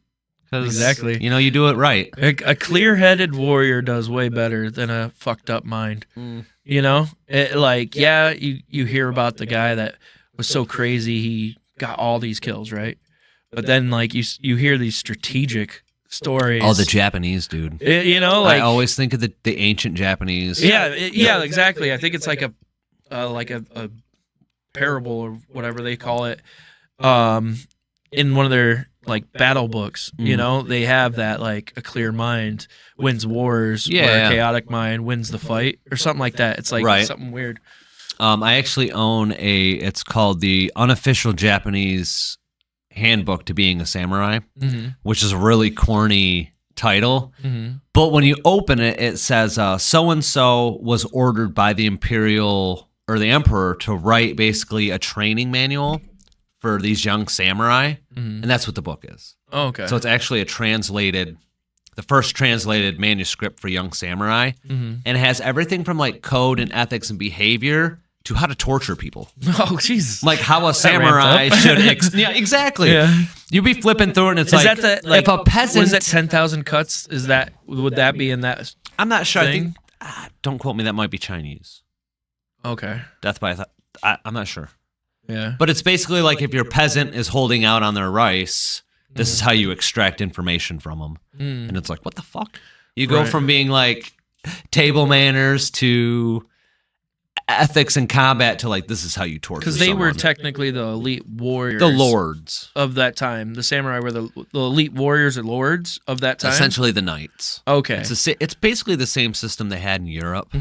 'Cause, Exactly. You do it right. A clear-headed warrior does way better than a fucked up mind. You hear about the guy that was so crazy he got all these kills, right? But then like you hear these strategic stories. Oh, the Japanese dude. Like I always think of the ancient Japanese. yeah, exactly. I think it's like a parable or whatever they call it. In one of their like battle books, they have that like a clear mind wins wars, where a chaotic mind wins the fight, or something like that. It's like Right. something weird. I actually own it's called the Unofficial Japanese Handbook to Being a Samurai, Mhm. which is a really corny title. Mhm. But when you open it, it says so and so was ordered by the imperial or the emperor to write basically a training manual for these young samurai, and that's what the book is. Oh, okay. So it's actually the first translated manuscript for young samurai, and it has everything from like code and ethics and behavior to how to torture people, oh, Jesus. like how a ramped samurai up. should. Yeah, exactly. Yeah. You'd be flipping through it, and it's Is like, that the, like, if a peasant, was it 10,000 cuts? Would that be in that? I'm not sure. I thing? think don't quote me. That might be Chinese. Okay. Death by I'm not sure. Yeah. But it's basically like if your peasant is holding out on their rice, this is how you extract information from them. And it's like, what the fuck? You go Right. from being like table manners to ethics and combat to like, this is how you torture Because they were someone. technically the elite warriors. The lords. of that time. The samurai were the elite warriors or lords of that time. Essentially the knights. Okay. It's basically the same system they had in Europe.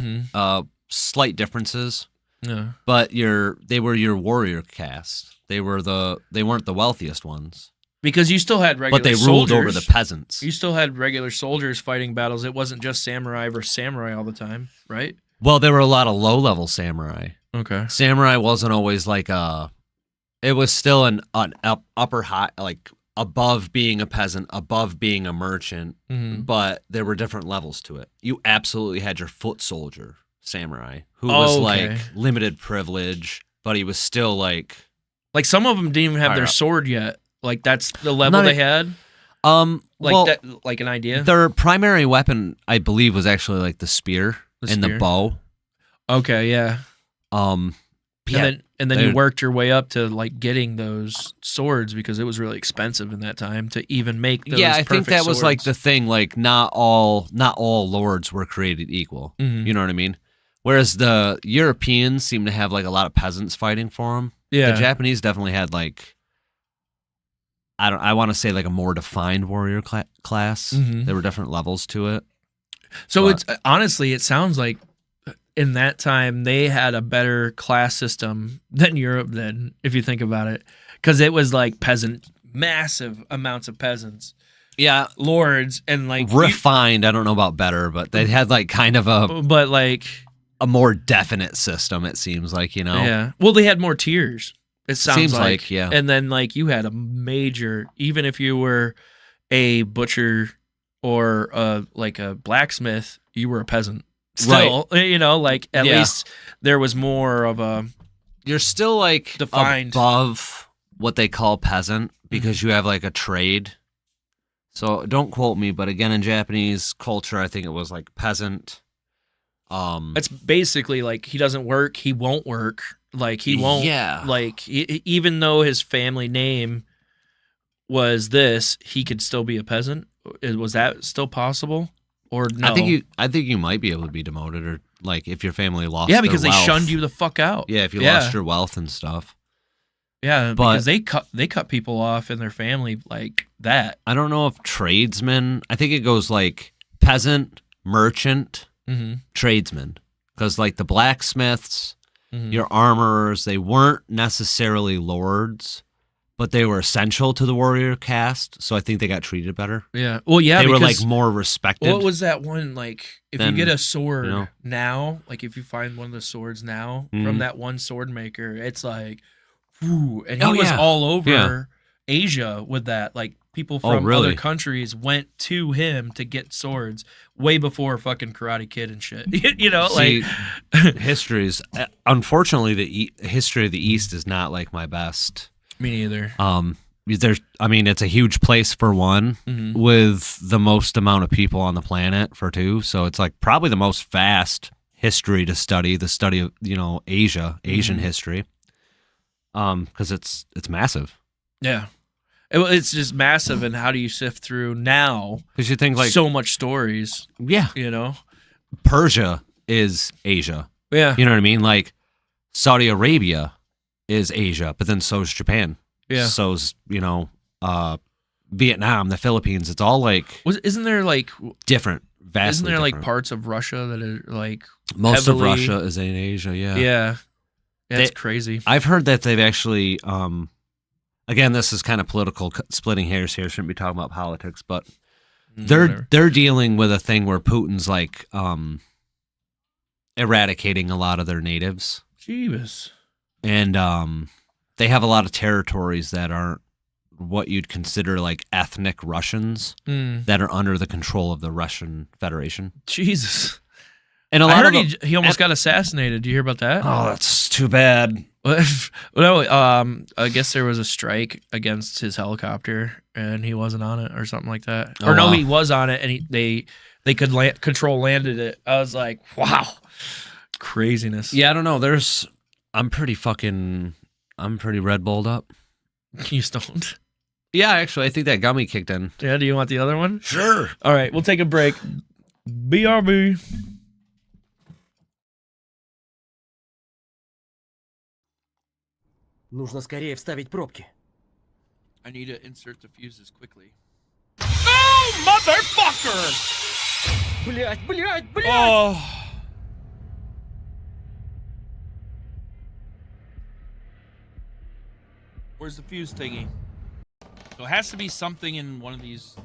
Slight differences. Yeah. But they were your warrior caste. They weren't the wealthiest ones. Because you still had regular But they ruled soldiers. over the peasants. You still had regular soldiers fighting battles. It wasn't just samurai versus samurai all the time, right? Well, there were a lot of low-level samurai. Okay. Samurai wasn't always like it was still an upper high, like above being a peasant, above being a merchant, but there were different levels to it. You absolutely had your foot soldier samurai who was okay. like limited privilege, but he was still like Some of them didn't even have Higher their up. sword yet. Like that's the level Not they had. Like an idea. their primary weapon, I believe, was actually like the spear The and spear. the bow. Okay, yeah. Yeah, And then you they're- worked your way up to like getting those swords because it was really expensive in that time to even make those. yeah, I think perfect that was like the swords. thing. Like not all lords were created equal. Mhm. You know what I mean? Whereas the Europeans seem to have like a lot of peasants fighting for them. Yeah. The Japanese definitely had like I want to say like a more defined warrior class. Mhm. There were different levels to it. So But- it's honestly, it sounds like in that time they had a better class system than Europe did, if you think about it, because it was like massive amounts of peasants, Yeah, lords, and like refined. I don't know about better, but they had like kind of but like a more definite system. It seems like, you know. yeah, well they had more tiers. It sounds Seems like, like, yeah. and then like you had a major, even if you were a butcher or like a blacksmith, you were a peasant. Still, you know, like at Yeah. least there was more of a You're still like Defined. above what they call peasant because you have like a trade. So don't quote me, but again, in Japanese culture, I think it was like peasant. It's basically like he doesn't work, he won't work. Like he won't. Yeah. Like even though his family name was this, he could still be a peasant. Was that still possible? Or no? I think you might be able to be demoted, or like if your family lost. Yeah, their because they wealth. shunned you the fuck out. Yeah, if you lost your wealth and stuff. Yeah, But- because they cut people off in their family like that. I don't know if tradesmen. I think it goes like peasant, merchant, Mm-hmm. tradesman, because like the blacksmiths, Mhm. your armorers, they weren't necessarily lords, but they were essential to the warrior caste. So I think they got treated better. Yeah. Well, yeah, they were because like more respected. what was that one like? If Then, you get a sword you know. now, like if you find one of the swords now Mhm. from that one sword maker, it's like, whew, and he Oh, was yeah. all over Yeah. Asia with that. Like people Oh, from really? other countries went to him to get swords way before fucking Karate Kid and shit. You know, See, like histories. Unfortunately, the history of the East is not like my best. me neither. It's a huge place for one, Mhm. with the most amount of people on the planet for two. So it's like probably the most vast history to study, the study of, Asian Mm-hmm. history. Because it's massive. Yeah. It's just massive, and how do you sift through now Because you think like, so much stories, yeah, you know? Persia is Asia. Yeah. You know what I mean? Like Saudi Arabia is Asia, but then so's Japan. Yeah. So's, Vietnam, the Philippines. It's all like Isn't there like different, vastly isn't there like different. parts of Russia that are like Most heavily- of Russia is in Asia, yeah. yeah. That's They- crazy. I've heard that they've actually again, this is kind of political splitting hairs here. Shouldn't be talking about politics, but Whatever. they're dealing with a thing where Putin's like eradicating a lot of their natives, Jeebus. and they have a lot of territories that aren't what you'd consider like ethnic Russians that are under the control of the Russian Federation. Jesus. And a I lot heard of he almost got assassinated. Did you hear about that? oh, that's too bad. No, I guess there was a strike against his helicopter, and he wasn't on it, or something like that. Oh, Or no, wow. he was on it, and they could control landed it. I was like, wow, craziness. Yeah, I don't know. I'm pretty Red Bulled up. You stoned. Yeah, actually, I think that gummy kicked in. Yeah. Do you want the other one? Sure. All right, we'll take a break. BRB. Нужно скорее вставить пробки. I need to insert the fuses quickly. Oh, motherfucker! Блять, блять, блять! Oh. Where's the fuse thingy? So it has to be something in one of these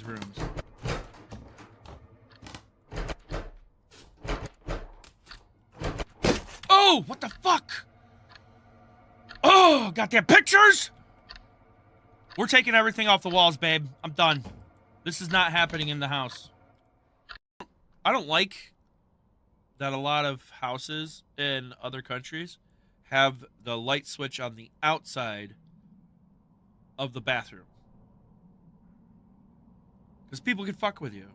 rooms. Oh, what the fuck? Oh, goddamn pictures! We're taking everything off the walls, babe. I'm done. This is not happening in the house. I don't like that a lot of houses in other countries have the light switch on the outside of the bathroom. Because people can fuck with you.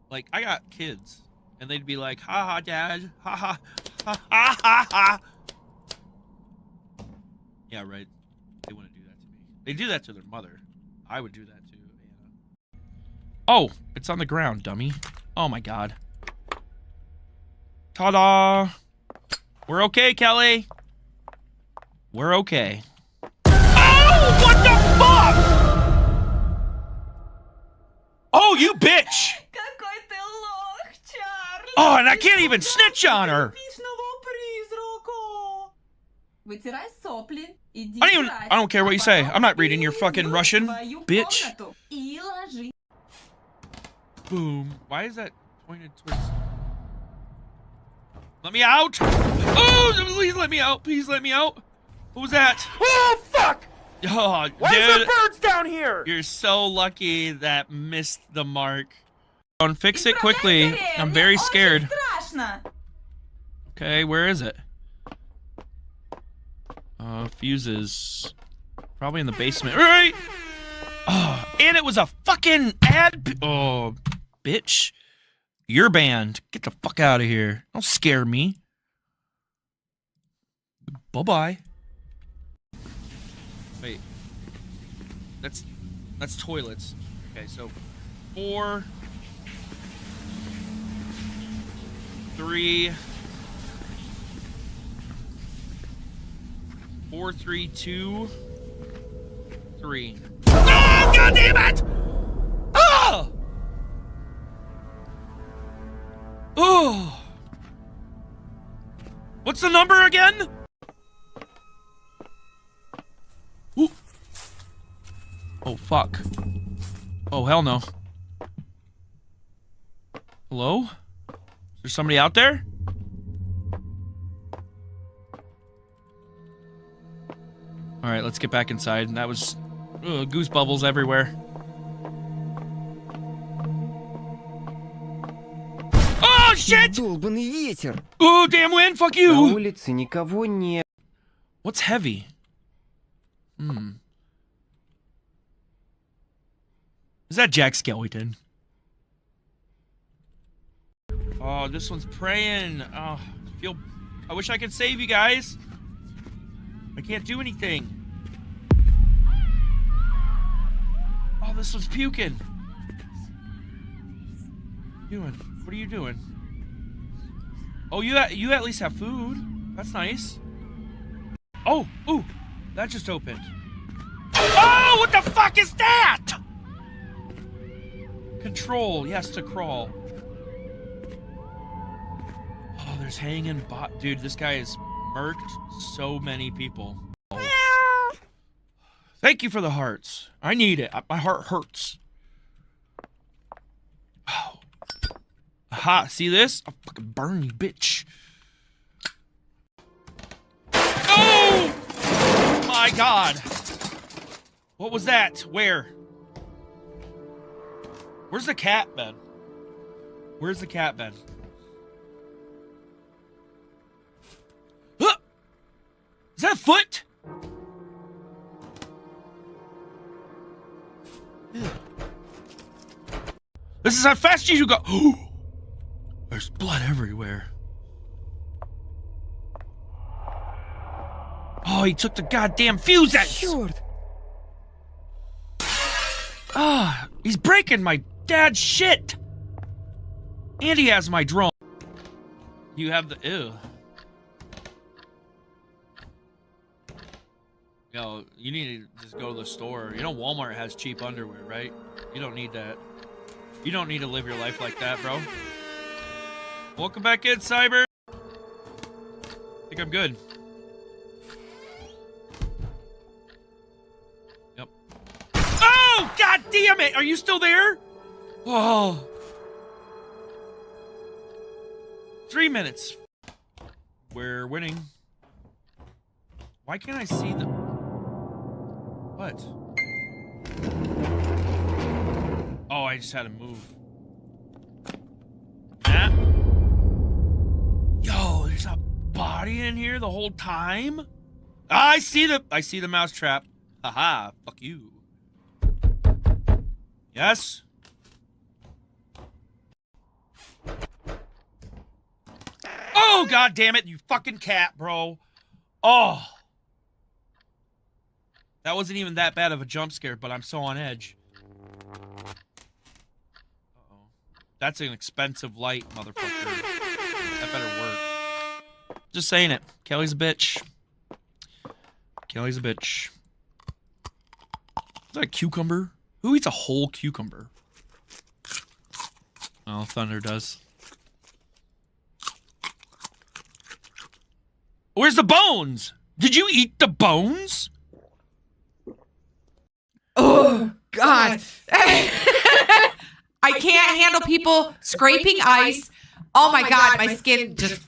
Like, I got kids, and they'd be like, ha ha, dad, ha ha, ha ha ha ha. Yeah, right. They wouldn't do that to me. They do that to their mother. I would do that to Anna. Oh, it's on the ground, dummy. Oh my god. Ta-da! We're okay, Kelly. We're okay. Oh, what the fuck? Oh, you bitch! Какой ты лох, Чарли! Oh, and I can't even snitch on her. Типичного призрака! Вытирай сопли, иди I don't care what you say. I'm not reading your fucking Russian, bitch. И ложись. Boom. Why is that pointed towards... Let me out! Oh, please let me out. Please let me out. What was that? Oh, fuck! Oh, Why is there dude. birds down here? You're so lucky that missed the mark. And fix it quickly. I'm very scared. Страшно! Okay, where is it? Fuses. Probably in the basement. Right! Oh, and it was a fucking ad. Oh, bitch. You're banned. Get the fuck out of here. Don't scare me. Bye-bye. Wait. That's toilets. Okay, so 4, 3, 4, 3, 2, 3. Oh, God damn it! Oh! Oh! What's the number again? Ooh. Oh, fuck. Oh, hell no. Hello? Is there somebody out there? Alright, let's get back inside. And that was goose bubbles everywhere. Oh, shit! Долбаный ветер! Oh, damn wind! Fuck На you! улице никого нет. What's heavy? Is that Jack Skellington? Oh, this one's praying. Oh, I wish I could save you guys. I can't do anything. Oh, this one's puking. What are you doing? Oh, you at least have food. That's nice. Oh, ooh, that just opened. Oh, what the fuck is that? Control, yes, to crawl. Oh, there's hanging bot. Dude, this guy has murked so many people. Oh. Thank you for the hearts. I need it. My heart hurts. Oh. Aha, see this? I'll fucking burn you, bitch. Oh! My God. What was that? Where? Where's the cat been? Where's the cat been? Huh! Is that a foot? This is how fast you go. There's blood everywhere. Oh, he took the goddamn fuses. Ah, he's breaking my dad's shit. And he has my drone. You have the ew. Yo, you need to just go to the store. You know Walmart has cheap underwear, right? You don't need that. You don't need to live your life like that, bro. Welcome back in, Cyber. I think I'm good. Yep. Oh, God damn it! Are you still there? Oh. 3 minutes. We're winning. Why can't I see the... What? Oh, I just had to move. Ah. Yo, there's a body in here the whole time? I see the mouse trap. Haha, fuck you. Yes? Oh, God damn it, you fucking cat, bro. Oh. That wasn't even that bad of a jump scare, but I'm so on edge. Uh-oh. That's an expensive light, motherfucker. That better work. Just saying it. Kelly's a bitch. Kelly's a bitch. Is that a cucumber? Who eats a whole cucumber? Oh, Thunder does. Where's the bones? Did you eat the bones? Oh, God. I can't handle people scraping ice. Oh, my God. My skin just...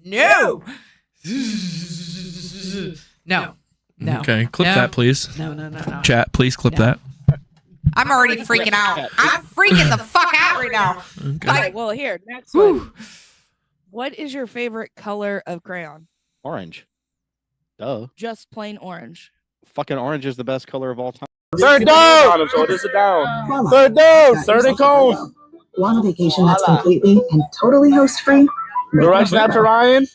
No. No. No. Okay, clip that, please. No. Chat, please clip that. I'm already freaking out. I'm freaking the fuck out right now. Okay. Like, Well, here, next one. What is your favorite color of crayon? Orange. Duh. Just plain orange. Fucking orange is the best color of all time. Third down! Third down! Third and cone! Want a vacation that's completely and totally host-free? The right snap to Ryan.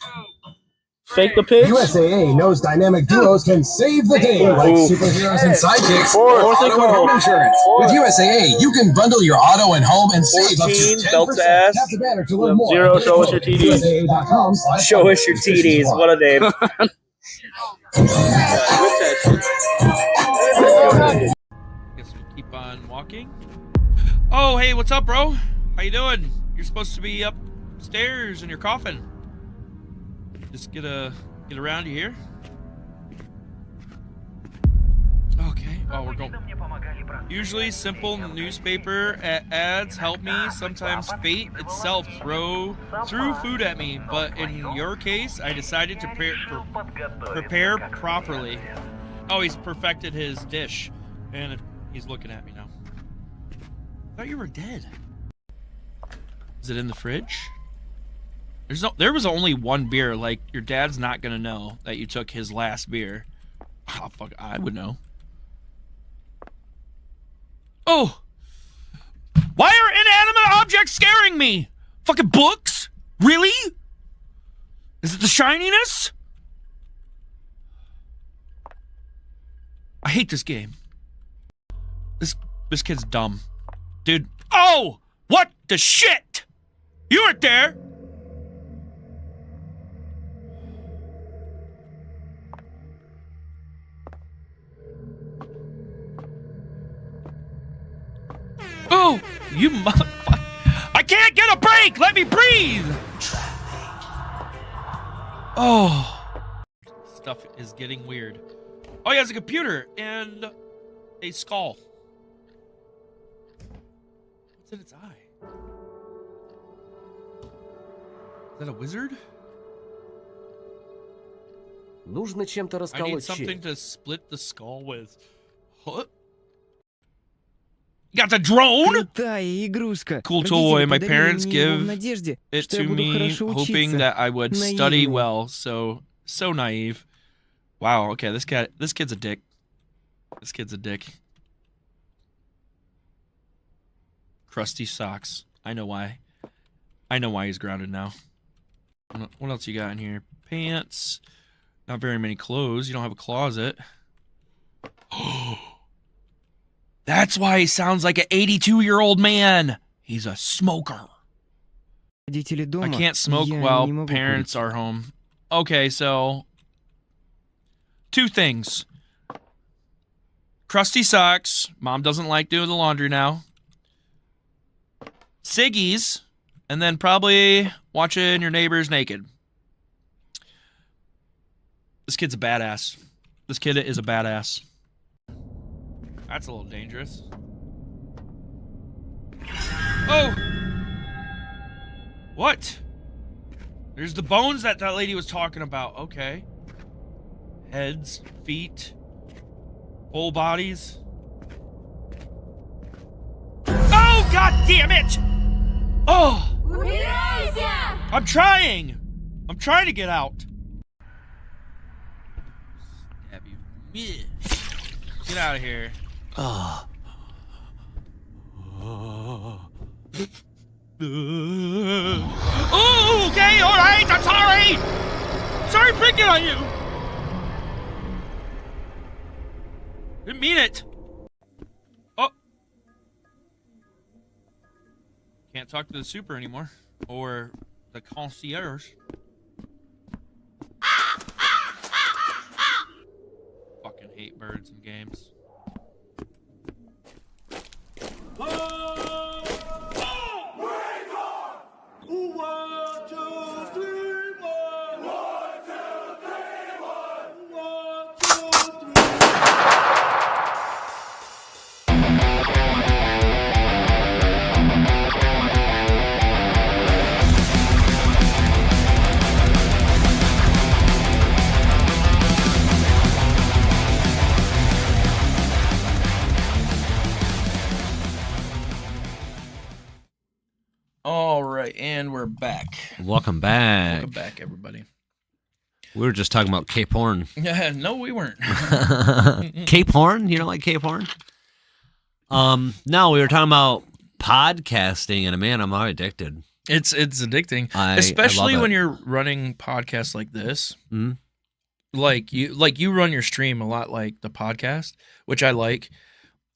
Fake the pitch. USAA knows dynamic duos can save the day like superheroes and sidekicks. Fourth Auto and home insurance. With USAA, you can bundle your auto and home and save up to 10%. Belt to ass. Tap the banner to learn more. Zero, show us your TDs. Show us your TDs. What a name. Guess we keep on walking. Oh, hey, what's up, bro? How you doing? You're supposed to be upstairs in your coffin. Just get around you here. Okay. Oh, we're going. Usually simple newspaper ads help me. Sometimes fate itself threw food at me. But in your case, I decided to prepare properly. Oh, he's perfected his dish. And he's looking at me now. I thought you were dead. Is it in the fridge? There was only one beer. Like, your dad's not gonna know that you took his last beer. Oh, fuck, I would know. Oh! Why are inanimate objects scaring me? Fucking books? Really? Is it the shininess? I hate this game. This kid's dumb. Dude. Oh! What the shit? You weren't there! Oh, you motherfucker. I can't get a break! Let me breathe! Oh. Stuff is getting weird. Oh, he has a computer and a skull. What's in its eye? Is that a wizard? Нужно чем-то I need расколоть something череп. to split the skull with. What? You got the drone? Крутая игрушка. Cool Родители toy. My подарили parents мне его в give надежде, it что я to буду me, хорошо hoping учиться. that I would study Наивный. well. So naive. Wow. Okay, this kid's a dick. This kid's a dick. Crusty socks. I know why. I know why he's grounded now. What else you got in here? Pants. Not very many clothes. You don't have a closet. That's why he sounds like an 82-year-old man. He's a smoker. Родители дома. I can't smoke Я while не могу parents курить. are home. Okay, so 2 things. Crusty socks. Mom doesn't like doing the laundry now. Ciggies. And then probably watching your neighbors naked. This kid's a badass. This kid is a badass. That's a little dangerous. Oh! What? There's the bones that lady was talking about. Okay. Heads, feet, whole bodies. Oh, god damn it! Oh! I'm trying! I'm trying to get out. Stab you. Get out of here. Oh. Oh, okay, alright, I'm sorry! Sorry picking on you! Didn't mean it. Oh. Can't talk to the super anymore. Or the concierge. Fucking hate birds in games. All right, and we're back. Welcome back. Welcome back, everybody. We were just talking about Cape Horn. Yeah, no, we weren't. Cape Horn? You don't like Cape Horn? No, we were talking about podcasting, and man, I'm already addicted. It's addicting, I especially love it. when you're running podcasts like this. Mhm. Like you run your stream a lot like the podcast, which I like,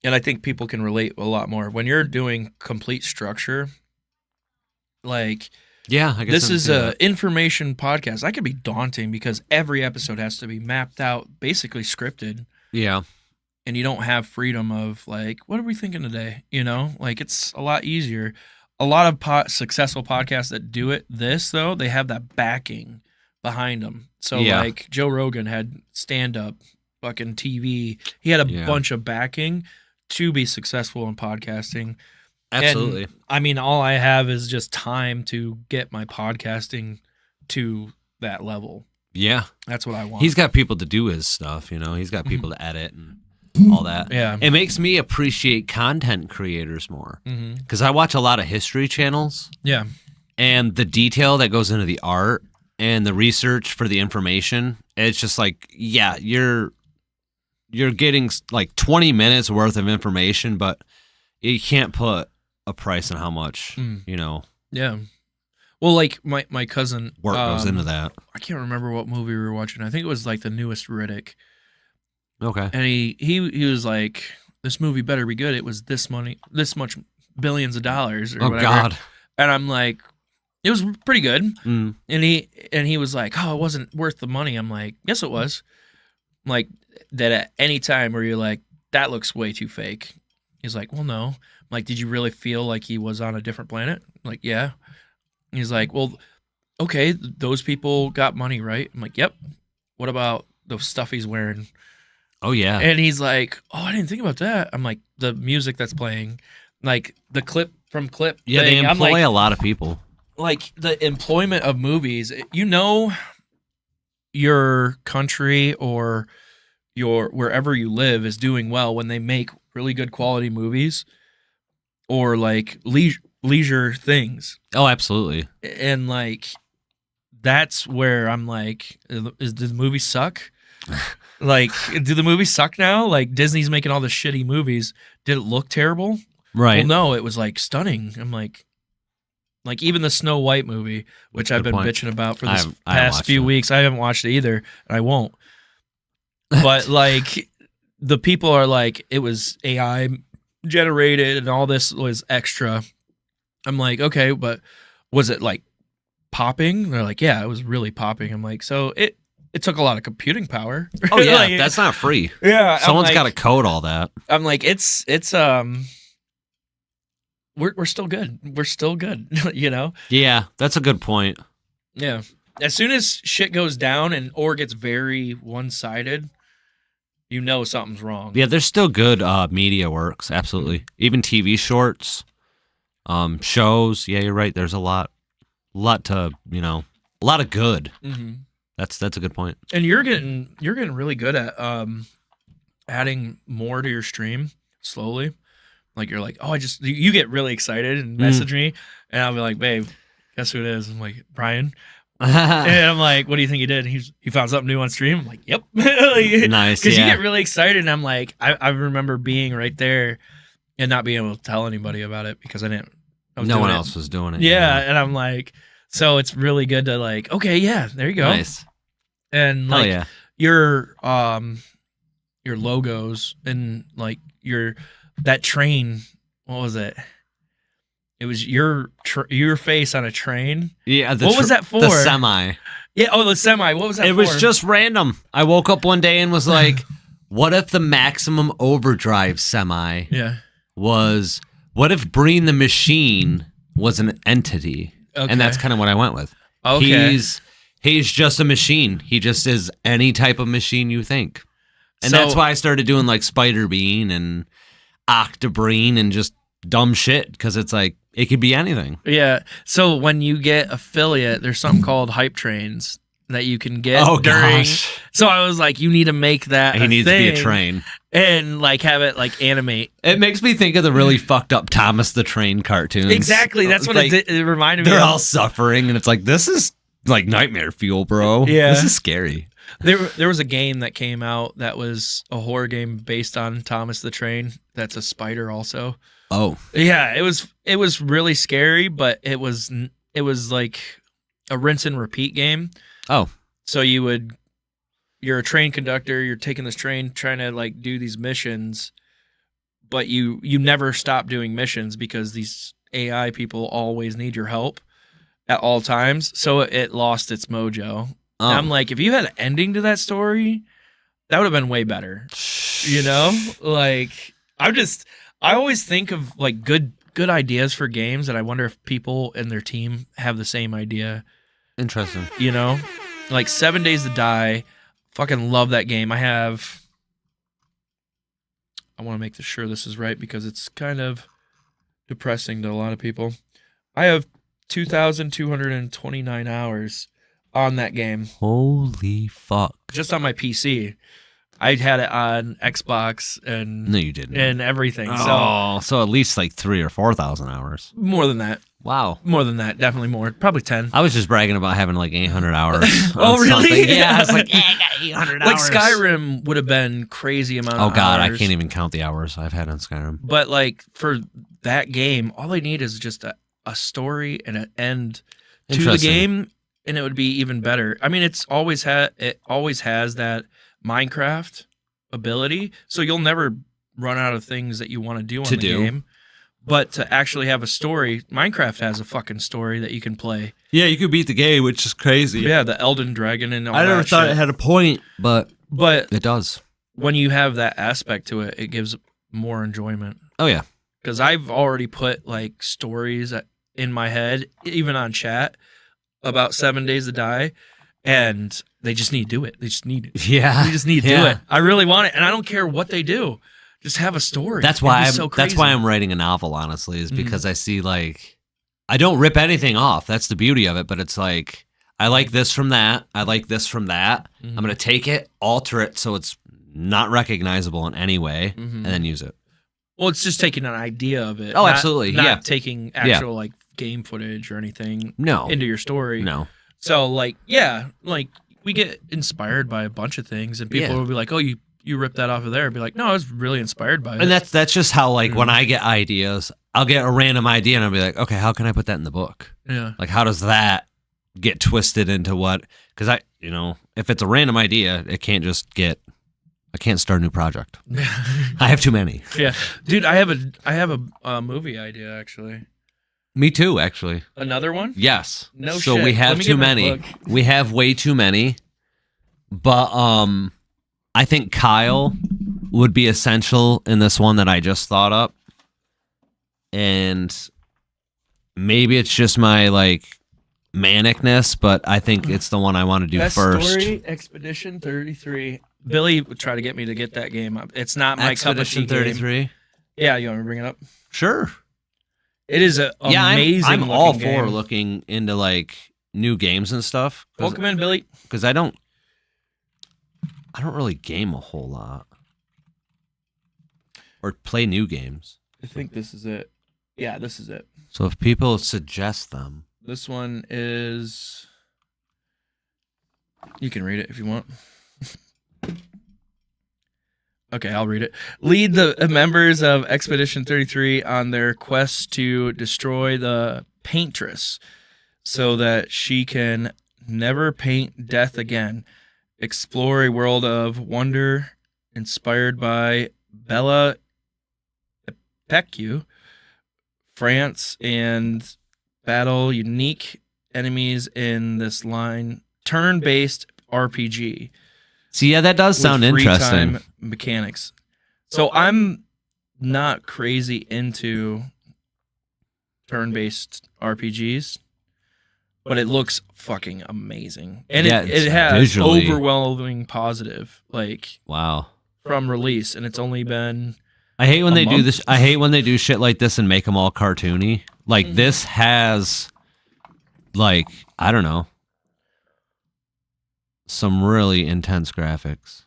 and I think people can relate a lot more when you're doing complete structure. Like, Yeah, I guess this I can is see a that. information podcast. That can be daunting because every episode has to be mapped out, basically scripted. Yeah. And you don't have freedom of like, what are we thinking today? You know, like it's a lot easier. A lot of successful podcasts that do it this though, they have that backing behind them. So Yeah. like Joe Rogan had stand up, fucking TV. He had a Yeah. bunch of backing to be successful in podcasting. Absolutely. And, I mean, all I have is just time to get my podcasting to that level. Yeah. That's what I want. He's got people to do his stuff, you know. He's got people to edit and all that. Yeah. It makes me appreciate content creators more. Mhm. Because I watch a lot of history channels. Yeah. And the detail that goes into the art and the research for the information, it's just like, yeah, you're getting like 20 minutes worth of information, but you can't put a price on how much, you know, Yeah. Well, like my cousin work goes into that. I can't remember what movie we were watching. I think it was like the newest Riddick. Okay. And he was like, this movie better be good. It was this much billions of dollars or Oh, whatever. God. And I'm like, it was pretty good. Mm. And he was like, oh, it wasn't worth the money. I'm like, yes, it was. I'm like, that at any time where you're like, that looks way too fake. He's like, well, no. I'm like, did you really feel like he was on a different planet? I'm like, yeah. And he's like, well, okay, those people got money, right? I'm like, yep. What about the stuff he's wearing? Oh yeah. And he's like, "Oh, I didn't think about that." I'm like, the music that's playing, like the clip from clip. Yeah, thing, they I'm employ like, a lot of people. like the employment of movies. You know, your country or your wherever you live is doing well when they make really good quality movies or like leisure things. Oh, absolutely. And like that's where I'm like, does the movie suck? Like, do the movies suck now? Like Disney's making all the shitty movies. Did it look terrible? Right. Well, no, it was like stunning. I'm like even the Snow White movie, which I've been bitching about for this past few weeks. I haven't watched it either, and I won't. But like the people are like, it was AI generated and all this was extra. I'm like, okay, but was it like popping? They're like, yeah, it was really popping. I'm like, so it took a lot of computing power. Oh yeah, Like, that's not free. Yeah, Someone's got to code all that. I'm like, it's we're still good. We're still good, you know? Yeah, that's a good point. Yeah. As soon as shit goes down and or gets very one-sided, you know something's wrong. Yeah, there's still good media works, absolutely. Even TV shorts, shows. Yeah, you're right. There's a lot to, a lot of good. Mm-hmm. That's a good point. And you're getting really good at adding more to your stream slowly. Like you're like, oh, you get really excited and message me, and I'll be like, babe, guess who it is? I'm like, Brian. And I'm like, what do you think he did? He found something new on stream. I'm like, yep. Nice. Because yeah. you get really excited, and I'm like, I remember being right there and not being able to tell anybody about it because no one else was doing it. Yeah, and I'm like, so it's really good to like, okay, yeah, there you go. Nice. And Hell like yeah. your logos and like that train, what was it? It was your face on a train. Yeah. What was that for? The semi. Yeah. Oh, the semi. What was that for? It was just random. I woke up one day and was like, what if the maximum overdrive semi was, what if Breen the Machine was an entity? Okay. And that's kind of what I went with. Okay. He's just a machine. He just is any type of machine you think. And that's why I started doing like Spider Bean and Octobreen and just dumb shit, because it's like it could be anything. Yeah. So when you get affiliate, there's something called hype trains that you can get during. Gosh. So I was like, you need to make that. He needs to be a train and like have it like animate. It makes me think of the really fucked up Thomas the Train cartoons. Exactly. That's what like, it reminded me They're of. all suffering, and it's like, this is like nightmare fuel, bro. Yeah. This is scary. There was a game that came out that was a horror game based on Thomas the Train. That's a spider also. Oh. Yeah, it was really scary, but it was like a rinse and repeat game. Oh. So you're a train conductor, you're taking this train trying to like do these missions, but you never stop doing missions because these AI people always need your help at all times. So it lost its mojo. Oh. And I'm like, if you had an ending to that story, that would have been way better. You know? Like I always think of like good ideas for games, and I wonder if people and their team have the same idea. Interesting. You know? Like 7 Days to Die. Fucking love that game. I want to make sure this is right because it's kind of depressing to a lot of people. I have 2,229 hours on that game. Holy fuck. Just on my PC. I had it on Xbox and No, you didn't. And everything. So at least like 3,000 or 4,000 hours. More than that. Wow. More than that. Definitely more. Probably 10. I was just bragging about having like 800 hours. Oh, really? Something. Yeah, I was like, yeah, I got 800 like hours. Skyrim would have been crazy amount Oh of God, hours. I can't even count the hours I've had on Skyrim. But like for that game, all I need is just a story and an end to the game, and it would be even better. I mean, it always has that Minecraft ability, so you'll never run out of things that you want to do on the game. But to actually have a story, Minecraft has a fucking story that you can play. Yeah, you could beat the game, which is crazy. Yeah, the Elden Dragon and all that I never thought shit. it had a point, but it does. When you have that aspect to it, it gives more enjoyment. Oh yeah, because I've already put like stories in my head, even on chat, about 7 Days to Die, and they just need to do it. They just need it. Yeah. They just need to do Yeah. it. I really want it, and I don't care what they do. Just have a story. That's why It'd be so that's why crazy. I'm writing a novel, honestly, is because I see like I don't rip anything off. That's the beauty of it, but it's like I like this from that. I like this from that. I'm going to take it, alter it so it's not recognizable in any way, and then use it. Well, it's just taking an idea of it. Oh, not- absolutely. Not Yeah. taking actual like game footage or anything No. into your story. No. So like, yeah, like we get inspired by a bunch of things, and people Yeah. will be like, "Oh, you ripped that off of there." I'd be like, "No, I was really inspired by it." And that's just how like when I get ideas, I'll get a random idea and I'll be like, okay, how can I put that in the book? Yeah. Like how does that get twisted into what? Because if it's a random idea, it can't just get. I can't start a new project. I have too many. Yeah, dude, I have a movie idea actually. Me too, actually. Another one? Yes. No so shit. we Let have me too get my many. book. We have way too many. But I think Kyle would be essential in this one that I just thought up. And maybe it's just my like manicness, but I think it's the one I want to do Best first. Story, Expedition 33. Billy would try to get me to get that game up. It's not my Expedition cup of tea game. 33. Yeah, you want me to bring it up? Sure. It is an amazing. I'm all looking for game. looking into like new games and stuff. Welcome in, Billy. Because I don't really game a whole lot or play new games. I think this is it. Yeah, this is it. So if people suggest them, This one is. You can read it if you want. Okay, I'll read it. Lead the members of Expedition 33 on their quest to destroy the Paintress so that she can never paint death again. Explore a world of wonder inspired by Bella Epecu, France, and battle unique enemies in this line turn-based RPG. see, yeah, that does sound with interesting. free-time mechanics. So I'm not crazy into turn-based RPGs, but it looks fucking amazing, and Yeah, it it's has visually- overwhelming positive like Wow. from release, and it's only been. I hate when A they do month? this. I hate when they do shit like this and make them all cartoony. Like this has, like, I don't know, some really intense graphics.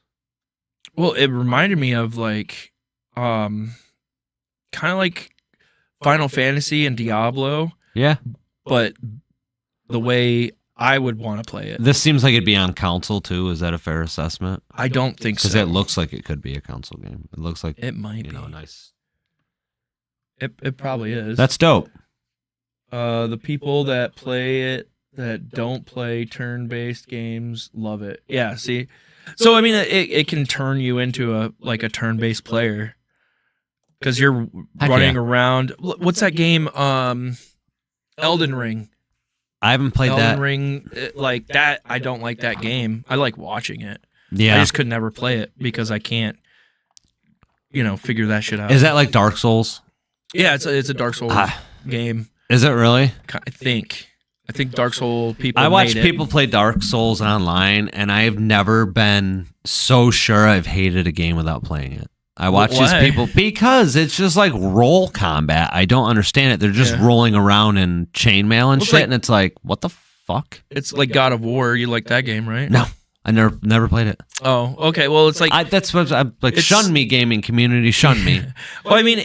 Well, it reminded me of like, kind of like Final Fantasy and Diablo, Yeah. but the way I would want to play it. This seems like it'd be on console too. Is that a fair assessment? I don't think Because so. it looks like it could be a console game. It looks like It might be. nice. It probably is. That's dope. The people that play it that don't play turn-based games love it. Yeah, see. So I mean it can turn you into a turn-based player cuz you're Heck running yeah. around. What's that game Elden Ring. I haven't played Elden that. Ring like that. I don't like that game. I like watching it. Yeah. I just could never play it because I can't figure that shit out. Is that like Dark Souls? Yeah, it's a Dark Souls Ah. game. Is it really? I think Dark Souls people. I watch made it. people play Dark Souls online, and I've never been so sure I've hated a game without playing it. I watch these Why? people because it's just like roll combat. I don't understand it. They're just Yeah. rolling around in chainmail and Well, it's shit, like- and it's like, what the fuck? It's like God of War. You like that game, right? No, I never played it. Oh, okay. Well, it's like That's what I'm like. It's- Shun me, gaming community. Shun me. well, I mean,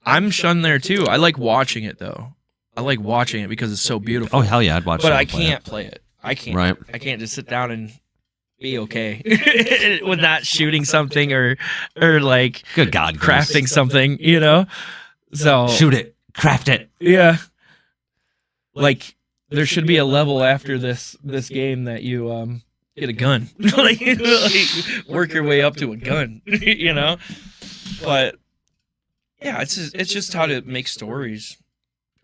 I'm shunned there too. I like watching it though. I like watching it because it's so beautiful. Oh hell yeah, I'd watch. But someone I play it. can't play it. I can't. Right. I can't just sit down and be okay with not shooting something or like Good God, Chris. crafting something. So Shoot it, craft it. Yeah. Like there should be a level after this game that you get a gun. like work your way up to a gun, But yeah, it's just how to make stories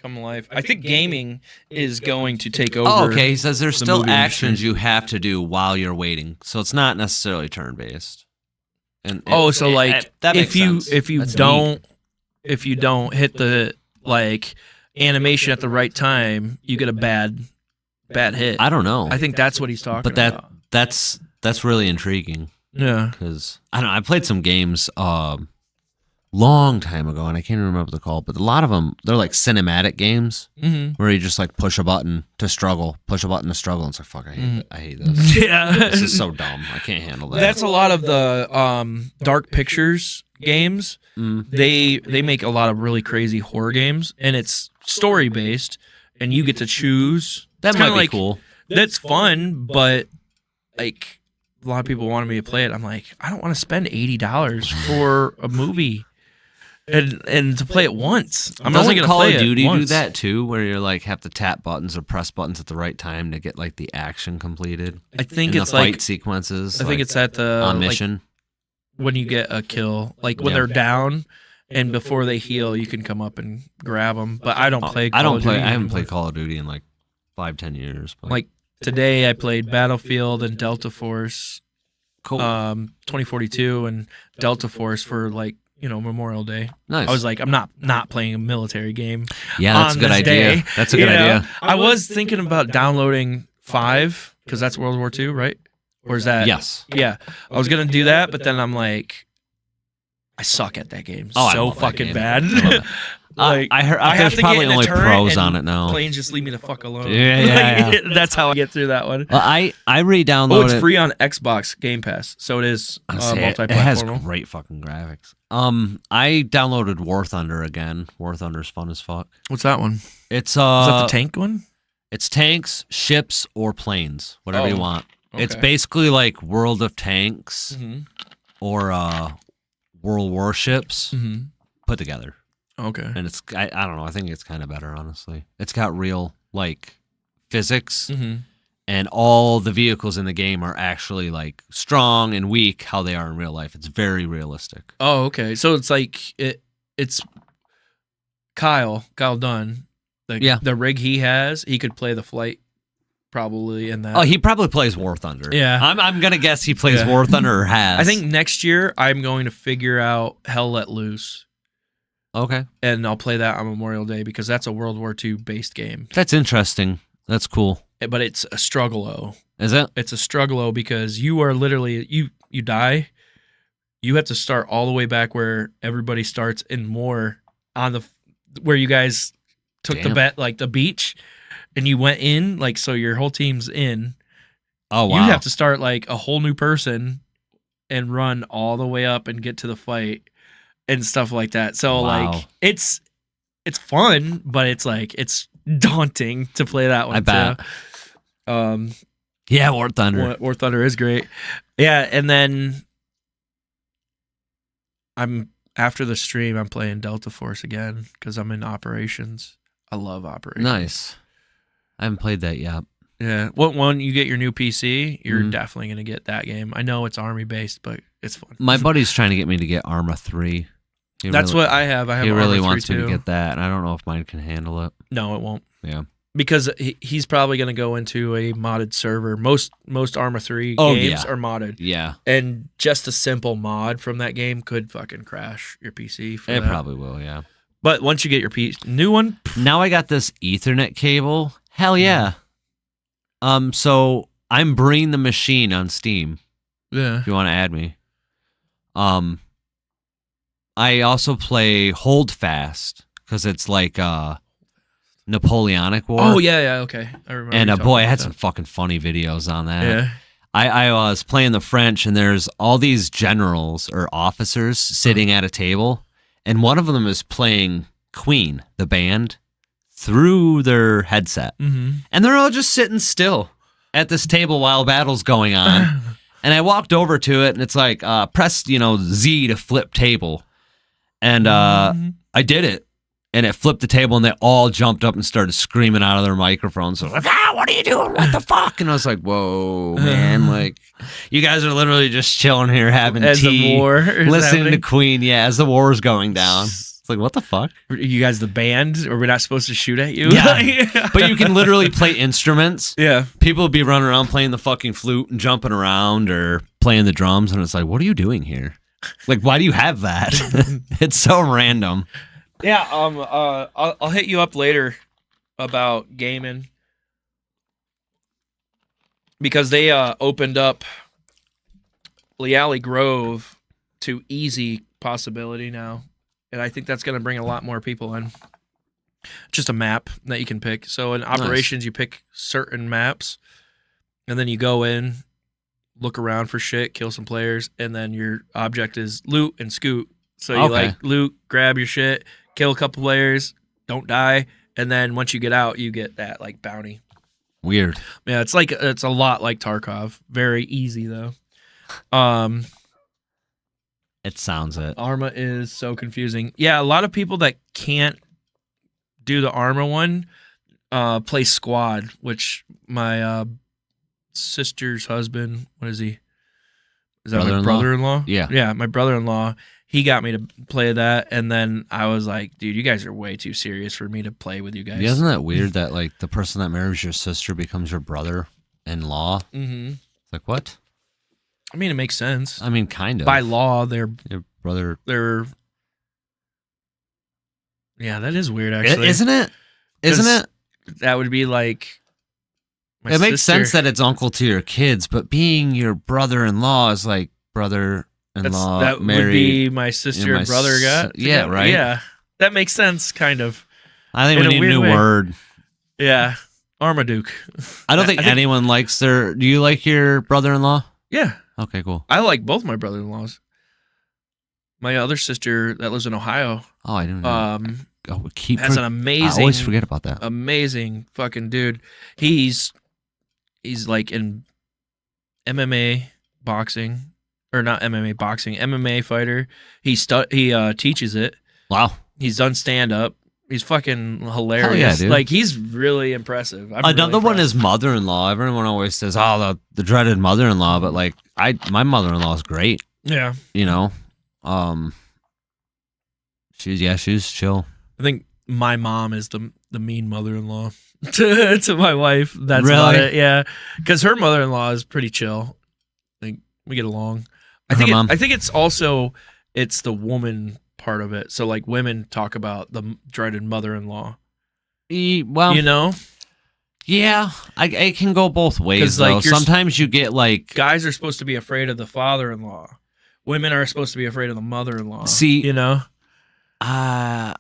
come alive. I think gaming is going to take over. Oh, okay. He says there's the still movie actions industry. you have to do while you're waiting, so it's not necessarily turn based. And So like that makes sense. if you That's don't hit the like animation at the right time, you get a bad hit. I don't know. I think that's what he's talking But that about. That's really intriguing. Yeah. Because I don't know, I played some games long time ago, and I can't remember what they're called, but a lot of them, they're like cinematic games where you just like push a button to struggle, push a button to struggle, and it's like, fuck, I hate this. Yeah. This is so dumb. I can't handle that. That's a lot of the Dark Pictures games. They make a lot of really crazy horror games, and it's story based, and you get to choose. That It's might kinda be cool. That's fun, but like a lot of people wanted me to play it. I'm like, I don't want to spend $80 for a movie. And to play it once. I'm only going to Call play of it Duty once. do that too, where you're like have to tap buttons or press buttons at the right time to get like the action completed? I think in it's the fight like sequences. I think it's at the on like, mission. when you get a kill, like when Yeah. they're down, and before they heal, you can come up and grab them. But I don't play. I Call don't of play. Duty I haven't anymore. played Call of Duty in like 5-10 years. But Like today, I played Battlefield and Delta Force, cool. 2042 and Delta Force for like Memorial Day. Nice. I was like, I'm not playing a military game. Yeah, that's on a good this idea. day, That's a good idea. I was thinking about downloading 5 because that's World War II, right? Or is that? Yes. Yeah, I was gonna do that, but then I'm like, I suck at that game Oh, I so love that fucking game. bad. I love it. Like, I heard I have there's to probably get in a only turret pros and on it now. Planes just leave me the fuck alone. Yeah. That's how I get through that one. Well, I re-downloaded. Oh, it's free on Xbox Game Pass, so it is Honestly, multi-platform. it has great fucking graphics. I downloaded War Thunder again. War Thunder's fun as fuck. What's that one? It's Is that the tank one? It's tanks, ships, or planes, whatever you want. It's okay. basically like World of Tanks Mm-hmm. or World Warships put together. Okay. And it's I don't know. I think it's kind of better, honestly. It's got real like physics, and all the vehicles in the game are actually like strong and weak how they are in real life. It's very realistic. Oh, okay. So it's like it's Kyle Dunn. The rig he has, he could play the flight probably in that. Oh, he probably plays War Thunder. Yeah. I'm gonna guess he plays Yeah. War Thunder or has. I think next year I'm going to figure out Hell Let Loose. Okay. And I'll play that on Memorial Day because that's a World War II based game. That's interesting. That's cool. But it's a struggle-o. Is it? It's a struggle-o because you are literally you die. You have to start all the way back where everybody starts and more on the where you guys took the bet, like the beach, and you went in, like, so your whole team's in. Oh, wow. You have to start like a whole new person and run all the way up and get to the fight and stuff like that. So Wow. like it's fun, but it's like it's daunting to play that one. I bet. Too. Yeah, War Thunder. War Thunder is great. Yeah, and then after the stream, I'm playing Delta Force again because I'm in operations. I love operations. Nice. I haven't played that yet. Yeah. When you get your new PC, you're definitely gonna get that game. I know it's army based, but it's fun. My buddy's trying to get me to get Arma 3. That's what I have. I have. He really Arma 3 wants me too. to get that, and I don't know if mine can handle it. No, it won't. Yeah. Because he's probably going to go into a modded server. Most Arma 3 Oh, games yeah. are modded. Yeah. And just a simple mod from that game could fucking crash your PC. For It that. probably will, yeah. But once you get your new one, Now I got this Ethernet cable. Hell yeah. So I'm Breen the Machine on Steam. Yeah. If you want to add me. I also play Hold Fast because it's like Napoleonic War. Oh yeah, okay. I remember. And you boy, talking I had about some that. fucking funny videos on that. Yeah. I was playing the French, and there's all these generals or officers sitting at a table, and one of them is playing Queen, the band, through their headset. Mm-hmm. And they're all just sitting still at this table while battle's going on. And I walked over to it, and it's like, press, Z to flip table. And I did it. And it flipped the table, and they all jumped up and started screaming out of their microphones. So like, what are you doing? What the fuck? And I was like, whoa, man. Like, you guys are literally just chilling here having As the tea, war is listening happening? to Queen. Yeah, as the war is going down. It's like, what the fuck? Are you guys the band? Are we not supposed to shoot at you? Yeah. But you can literally play instruments. Yeah. People would be running around playing the fucking flute and jumping around or playing the drums. And it's like, what are you doing here? Like, why do you have that? It's so random. Yeah, I'll hit you up later about gaming. because they opened up Leali Grove to easy possibility now, and I think that's going to bring a lot more people in. Just a map that you can pick. So in operations, you pick certain maps, and then you go in, look around for shit, kill some players, and then your object is loot and scoot. So you like loot, grab your shit, kill a couple players, don't die, and then once you get out, you get that like bounty. Weird. Yeah, it's a lot like Tarkov. Very easy though. It sounds it. Arma is so confusing. Yeah, a lot of people that can't do the Arma one play squad, which my sister's husband, what is he? Is that my brother-in-law? Yeah, my brother-in-law. He got me to play that, and then I was like, dude, you guys are way too serious for me to play with you guys. Yeah, isn't that weird that like the person that marries your sister becomes your brother-in-law? Mm-hmm. It's like, what? I mean, it makes sense. I mean, kind of. By law, they're your brother. They're. Yeah, that is weird, actually. Isn't it? Isn't it? That would be like. It makes sense that it's uncle to your kids, but being your brother-in-law is like brother-in-law that married. Would be my sister and brother got. Yeah, right. Yeah, that makes sense, kind of. I think we need a new word. Yeah, Armaduke. I don't think anyone likes their. Do you like your brother-in-law? Yeah. Okay, cool. I like both my brother-in-laws. My other sister that lives in Ohio. Oh, I didn't know. Has an amazing. I always forget about that. Amazing fucking dude. He's like in MMA boxing, or not MMA boxing, MMA fighter. He teaches it. Wow. He's done stand up. He's fucking hilarious. Hell yeah, dude. Like he's really impressive. Another one is mother-in-law. Everyone always says, "Oh, the dreaded mother-in-law," but like my mother-in-law is great. Yeah. You know, she's chill. I think my mom is the mean mother-in-law to my wife. That's about it. Yeah, because her mother-in-law is pretty chill. Like we get along. I think it's also the woman part of it. So like women talk about the dreaded mother-in-law. Well, you know. Yeah, I can go both ways. Though. Like, sometimes you get like guys are supposed to be afraid of the father-in-law. Women are supposed to be afraid of the mother-in-law. See, you know. I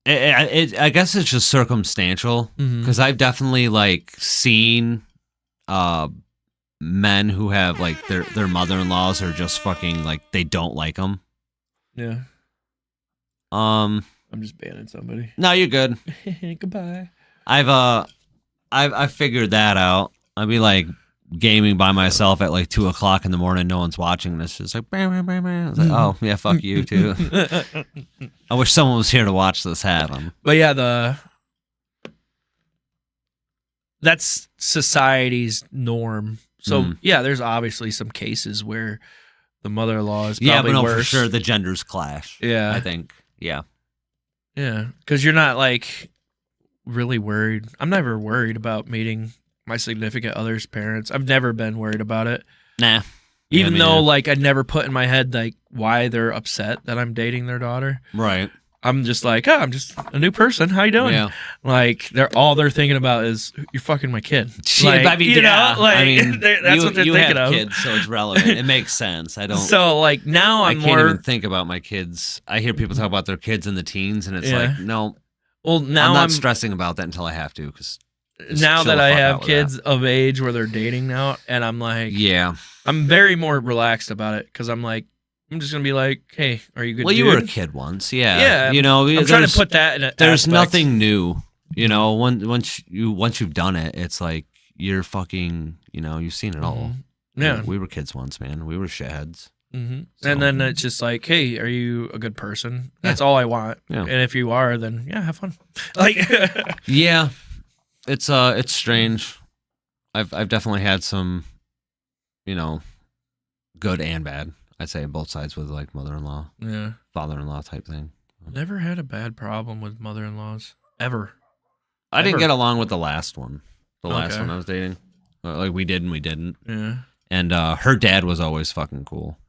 guess it's just circumstantial because I've definitely like seen men who have like their mother-in-laws are just fucking like they don't like them. Yeah. I'm just banning somebody. No, you're good. Goodbye. I've figured that out. I'd be like gaming by myself at like 2:00 in the morning. No one's watching. And it's just like, bam, bam, bam, bam. It's like, oh yeah, fuck you too. I wish someone was here to watch this happen. But yeah, that's society's norm. So yeah, there's obviously some cases where the mother-in-law is probably worse. For sure the genders clash. Yeah, I think. Yeah, because you're not like really worried. I'm never worried about meeting my significant other's parents. I've never been worried about it. Nah. Even though like I never put in my head like why they're upset that I'm dating their daughter. Right. I'm just like, I'm just a new person. How you doing? Yeah. Like they're thinking about is you're fucking my kid. Like, I mean, you know, like that's what they're you thinking have of. kids, so it's relevant. It makes sense. I don't. So like now I can't even think about my kids. I hear people talk about their kids in the teens, and it's like, no. Well, now I'm not stressing about that until I have to, because now that I have kids of age where they're dating now, and I'm like, yeah, I'm very more relaxed about it because I'm like, I'm just gonna be like, hey, are you good? Well, dude? you were a kid once, yeah. Yeah, you know, I'm trying to put that in. There's nothing new, you know. Once you've done it, it's like you're fucking, you know, you've seen it all. Yeah, we were kids once, man. We were shitheads. So. And then it's just like, hey, are you a good person? That's all I want. Yeah. And if you are, then yeah, have fun. Like, yeah, it's strange. I've definitely had some, you know, good and bad. I'd say both sides with like mother-in-law, father-in-law type thing. Never had a bad problem with mother-in-laws ever. I didn't get along with the last one. The last one I was dating, like we did and we didn't. Yeah. And her dad was always fucking cool.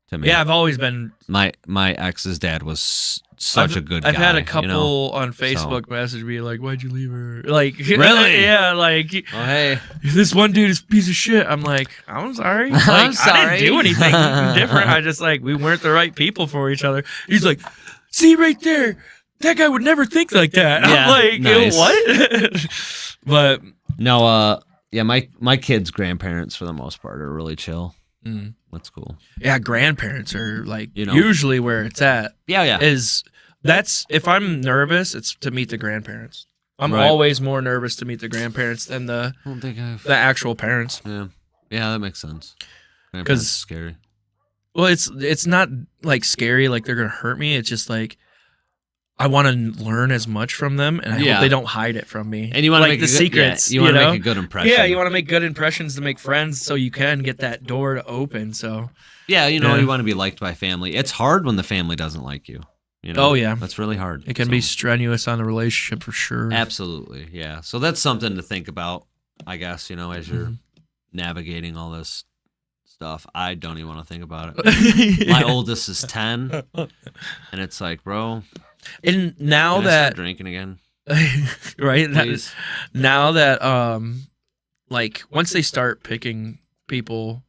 to me. Yeah, I've always been. My ex's dad was such a good guy. I've had a you couple know? on Facebook message me like, "Why'd you leave her?" Like, Really? yeah, like, Oh, hey. this one dude is a piece of shit. I'm like, I'm sorry. Like, I'm I sorry. didn't do anything different. I just like we weren't the right people for each other. He's like, see right there, that guy would never think like that. Yeah, I'm like, nice. what? But No, yeah, my kids' grandparents for the most part are really chill. Mm. That's cool. yeah, grandparents are like You know. usually where it's at. Yeah. That's if I'm nervous, it's to meet the grandparents. I'm Right. always more nervous to meet the grandparents than the I don't think I've. actual parents. Yeah, that makes sense. 'Cause- Grandparents are scary. Well, it's not like scary, like they're gonna hurt me. It's just like I want to learn as much from them, and I Yeah. hope they don't hide it from me. And you want to like make the a good, secrets. Yeah, you want to know? make a good impression. Yeah, you want to make good impressions to make friends, so you can get that door to open. So Yeah, you know, Yeah. you want to be liked by family. It's hard when the family doesn't like you. You know? Oh, yeah. That's really hard. it can be strenuous on the relationship for sure. Absolutely, yeah. So that's something to think about, I guess, you know, as you're navigating all this stuff. I don't even want to think about it. My oldest is 10, and it's like, bro, And now can I start that drinking again, right please? now that like once they start picking people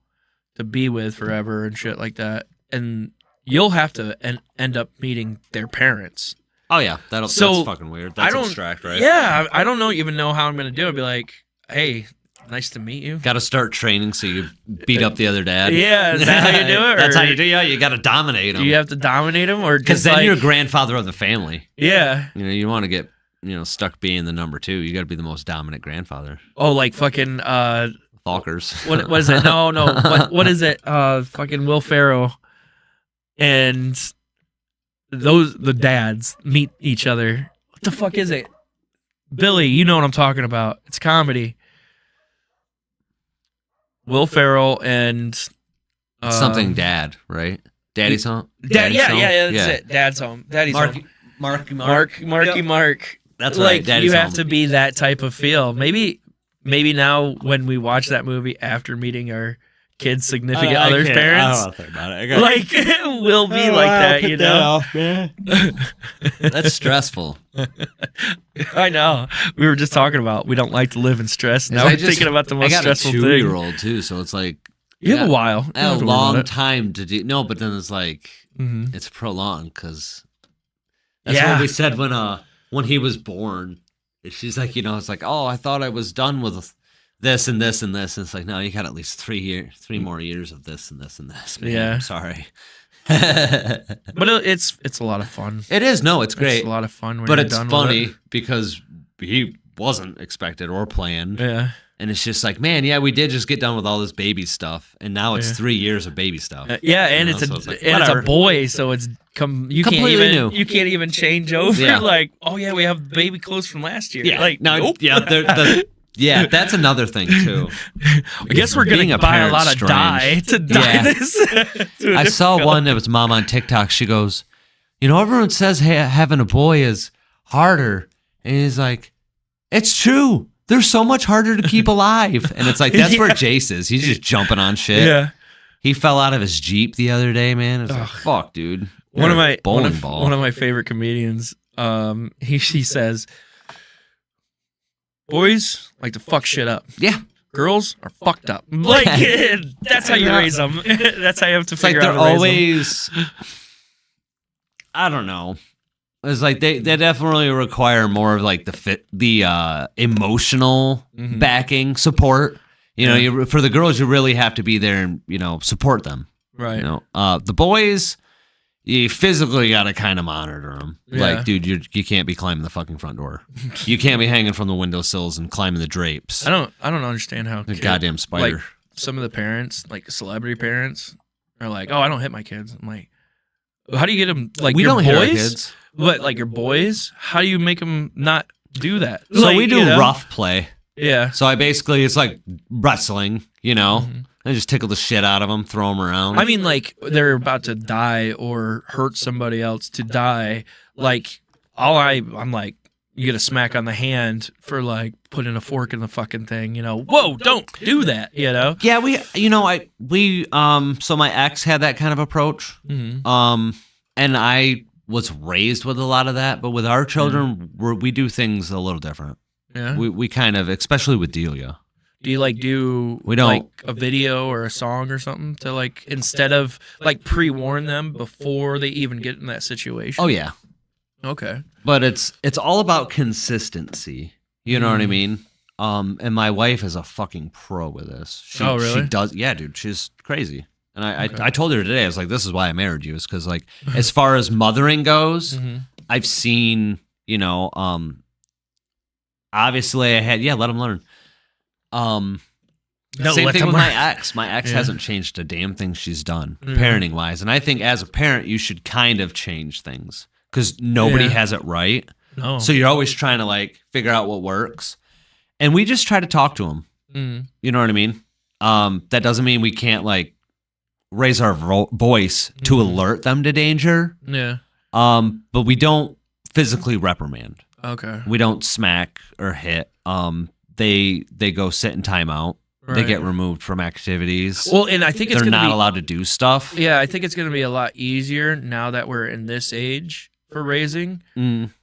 to be with forever and shit like that, and you'll have to end up meeting their parents. Oh yeah, So, that's fucking weird. That's I don't abstract, right? Yeah, I don't even know how I'm gonna do it. Be like, hey, nice to meet you. Got to start training so you beat up the other dad. Yeah, is that how you do it? That's or how you do it. You got to dominate Do him. you have to dominate them, or Because just then like, you're grandfather of the family. yeah? You know, you want to get, you know, stuck being the number 2. You got to be the most dominant grandfather. Oh, like fucking Falkers. what is it? No, what is it? Fucking Will Ferrell and the dads meet each other. What the fuck is it? Billy, you know what I'm talking about. It's comedy. Will Ferrell and Something dad, right? Daddy's home? Dad, Daddy's home? yeah, that's it. Dad's home. Daddy's home. Marky. That's like, right. Daddy's you have home. to be that type of feel. Maybe now when we watch that movie after meeting our kids' significant other's parents, I don't want to think about it. like we'll be like that, you know. That's stressful. I know. We were just talking about we don't like to live in stress. Now we're thinking about the most stressful I got a thing. 2-year-old too, so it's like You have a while. You I don't have have a to worry about long it. time to do. No, but then it's like Mhm. it's prolonged because that's Yeah. what we said when he was born. She's like, you know, it's like, oh, I thought I was done with this and this and this. And it's like, no, you got at least 3 more years of this and this and this. Man. Yeah. I'm sorry. But it's a lot of fun. It is. No, it's great. It's a lot of fun when But you're it's done funny with because he wasn't expected or planned. it. Yeah. And it's just like, man, yeah, we did just get done with all this baby stuff, and now it's Yeah. 3 years of baby stuff. Yeah, and You know, it's so a it's like, and it's a whatever. boy, so it's you Completely can't new. you can't even change over. Yeah. Like, oh yeah, we have baby clothes from last year. Yeah, like no, nope. yeah, yeah, that's another thing too. I guess we're Being gonna a buy a parent's lot of strange. dye to dye Yeah. this. to a I saw different one color. that was mom on TikTok. She goes, you know, everyone says having a boy is harder, and he's like, it's true. They're so much harder to keep alive, and it's like that's where Yeah. Jace is. He's just jumping on shit. Yeah. He fell out of his Jeep the other day, man. It's like, fuck, dude. One You're of a my bowling one of, ball. one of my favorite comedians. He says, boys like to fuck shit up. Yeah. Girls are fucked up. Like that's how you raise them. That's how you have to It's like figure they're out. How to raise 'em. always. I don't know. It's like they definitely require more of like the emotional Mhm. backing support. You know, Yeah. for the girls, you really have to be there and support them. Right. You know, the boys, you physically got to kind of monitor them. Yeah. Like, dude, you can't be climbing the fucking front door. You can't be hanging from the windowsills and climbing the drapes. I don't understand how The goddamn spider. Like, some of the parents, like celebrity parents, are like, "Oh, I don't hit my kids." I'm like, "How do you get them?" Like We your don't boys, hit our kids. But like your boys, how do you make them not do that? So Like, we do you know? rough play. Yeah. So it's like wrestling, you know? I just tickle the shit out of them, throw them around. I mean, like they're about to die or hurt somebody else to die. Like I'm like, you get a smack on the hand for like putting a fork in the fucking thing, you know. Whoa, don't do that, you know. Yeah, so my ex had that kind of approach. Mhm. And I was raised with a lot of that, but with our children, we do things a little different. Yeah. We kind of, especially with Delia. Do you like do We don't- like a video or a song or something to like instead of like pre-warn them before they even get in that situation? Oh yeah. Okay. But it's all about consistency. You know what I mean? And my wife is a fucking pro with this. Oh, really? She does. Yeah, dude, she's crazy. And I told her today, I was like, this is why I married you, is because like as far as mothering goes, I've seen, you know, obviously I had let them learn. No, Same let thing them with my learn. ex. My ex Yeah. hasn't changed a damn thing she's done Yeah. parenting wise. And I think as a parent, you should kind of change things because nobody Yeah. has it right. No. So you're always trying to like figure out what works. And we just try to talk to them. Mm. You know what I mean? That doesn't mean we can't like raise our voice to alert them to danger. Yeah. But we don't physically reprimand. Okay. We don't smack or hit. They go sit in timeout. They Right. get removed from activities. Well, and I think it's they're gonna not be, allowed to do stuff. Yeah, I think it's going to be a lot easier now that we're in this age for raising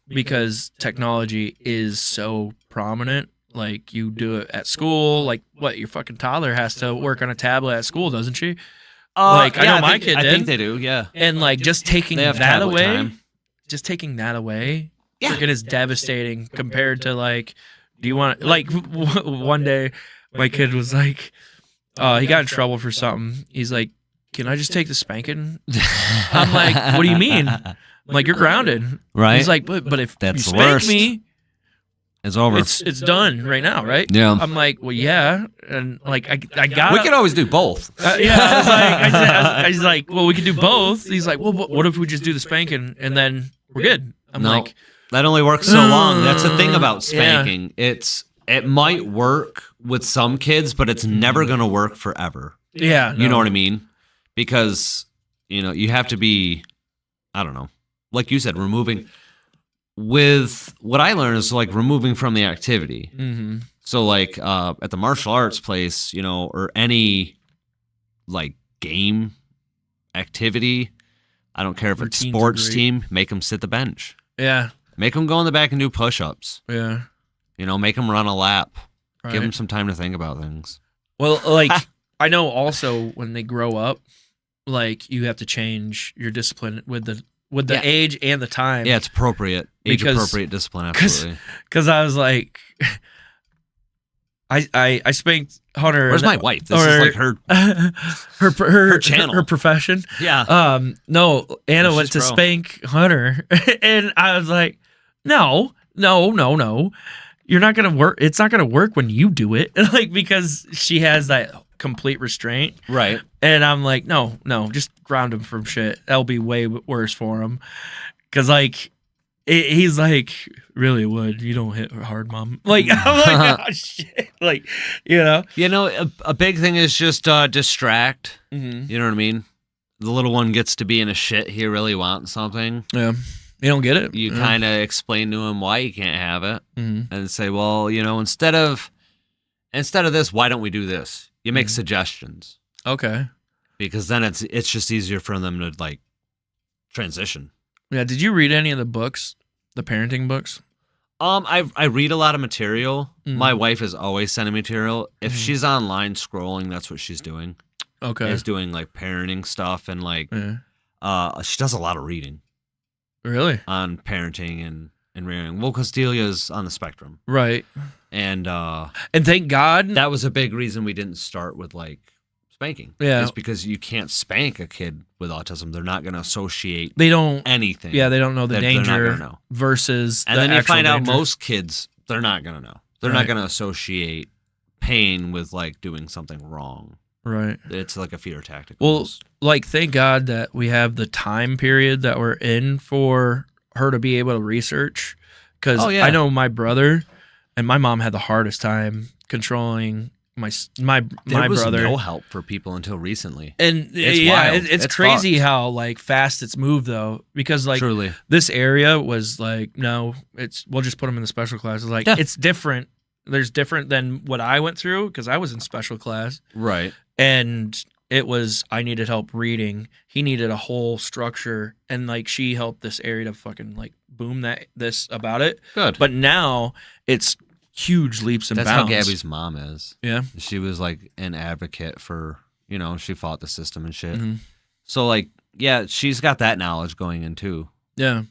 because technology is so prominent. Like you do it at school. Like what your fucking toddler has to work on a tablet at school, doesn't she? Like I know my kid did. I think they do. Yeah. And like just taking They have that tablet away, time. freaking is devastating compared to like, do you want like one day my kid was like, he got in trouble for something. He's like, can I just take the spanking? I'm like, what do you mean? I'm like, you're grounded. Right. He's like, but if That's you the spank worst. me, It's over. it's done right now, right? Yeah. I'm like, well, yeah, and like I got. We could always do both. Yeah, I was like, I was like, well, we could do both. He's like, well, what if we just do the spanking and then we're good? I'm No, like, that only works so long. That's the thing about Yeah. spanking. It might work with some kids, but it's never going to work forever. yeah, You know no. what I mean? Because, you know, you have to be, I don't know, like you said, removing. With what I learned is like removing from the activity. Mm-hmm. So like at the martial arts place, you know, or any like game activity, I don't care if it's Routines are sports great. team, make them sit the bench. Yeah, Make them go in the back and do push-ups. yeah. You know, make them run a lap. Give Right. them some time to think about things. Well, like I know also when they grow up, like you have to change your discipline with the Yeah. age and the time. Yeah, it's appropriate. Because- Age-appropriate discipline, absolutely. Because I was like, I spanked Hunter. Where's my wife? This is like her... her channel. her profession. Yeah. No, Anna Yeah, went to she's pro. spank Hunter, and I was like, no. You're not gonna work. It's not gonna work when you do it, like because she has that complete restraint. Right. And I'm like, no, just ground him from shit. That'll be way worse for him. Cause like, he's like, really it would. You don't hit hard, mom. Like, I'm like, oh shit. Like, you know? You know, a big thing is just distract. Mm-hmm. You know what I mean? The little one gets to be in a shit he really wants something. Yeah. You don't get it. You Yeah. kind of explain to him why you can't have it Mm-hmm. and say, well, you know, instead of this, why don't we do this? You make suggestions Okay. because then it's just easier for them to like transition. Yeah. Did you read any of the books, the parenting books? I read a lot of material. Mhm. My wife is always sending material. If Mhm. she's online scrolling, that's what she's doing. Okay. Is doing like parenting stuff and like Yeah. she does a lot of reading Really? on parenting and rearing. Well, because Delia's on the spectrum, Right. and And thank God. that was a big reason we didn't start with like spanking. Yeah. It's because you can't spank a kid with autism. They're not going to associate they don't. anything. Yeah, they don't know the They're not danger gonna know. versus. And the then you actual find danger. out most kids, they're not going to know. They're Right. not going to associate pain with like doing something wrong. Right. It's like a fear tactic. Well, almost. like, thank God that we have the time period that we're in for her to be able to research. Because Oh, yeah. I know my brother and my mom had the hardest time controlling my There was brother. no help for people until recently. And It's yeah, wild. it's It's crazy fucked. how like fast it's moved though, because like Truly. this area was like, no, we'll just put them in the special classes. Like Yeah. it's different. There's different than what I went through because I was in special class Right. and it was I needed help reading. He needed a whole structure, and like she helped this area to fucking like boom this about it. Good. But now it's huge leaps and That's bounds. how Gabby's mom is. Yeah. She was like an advocate for, she fought the system and shit. Mhm. So like, yeah, she's got that knowledge going in too. Yeah.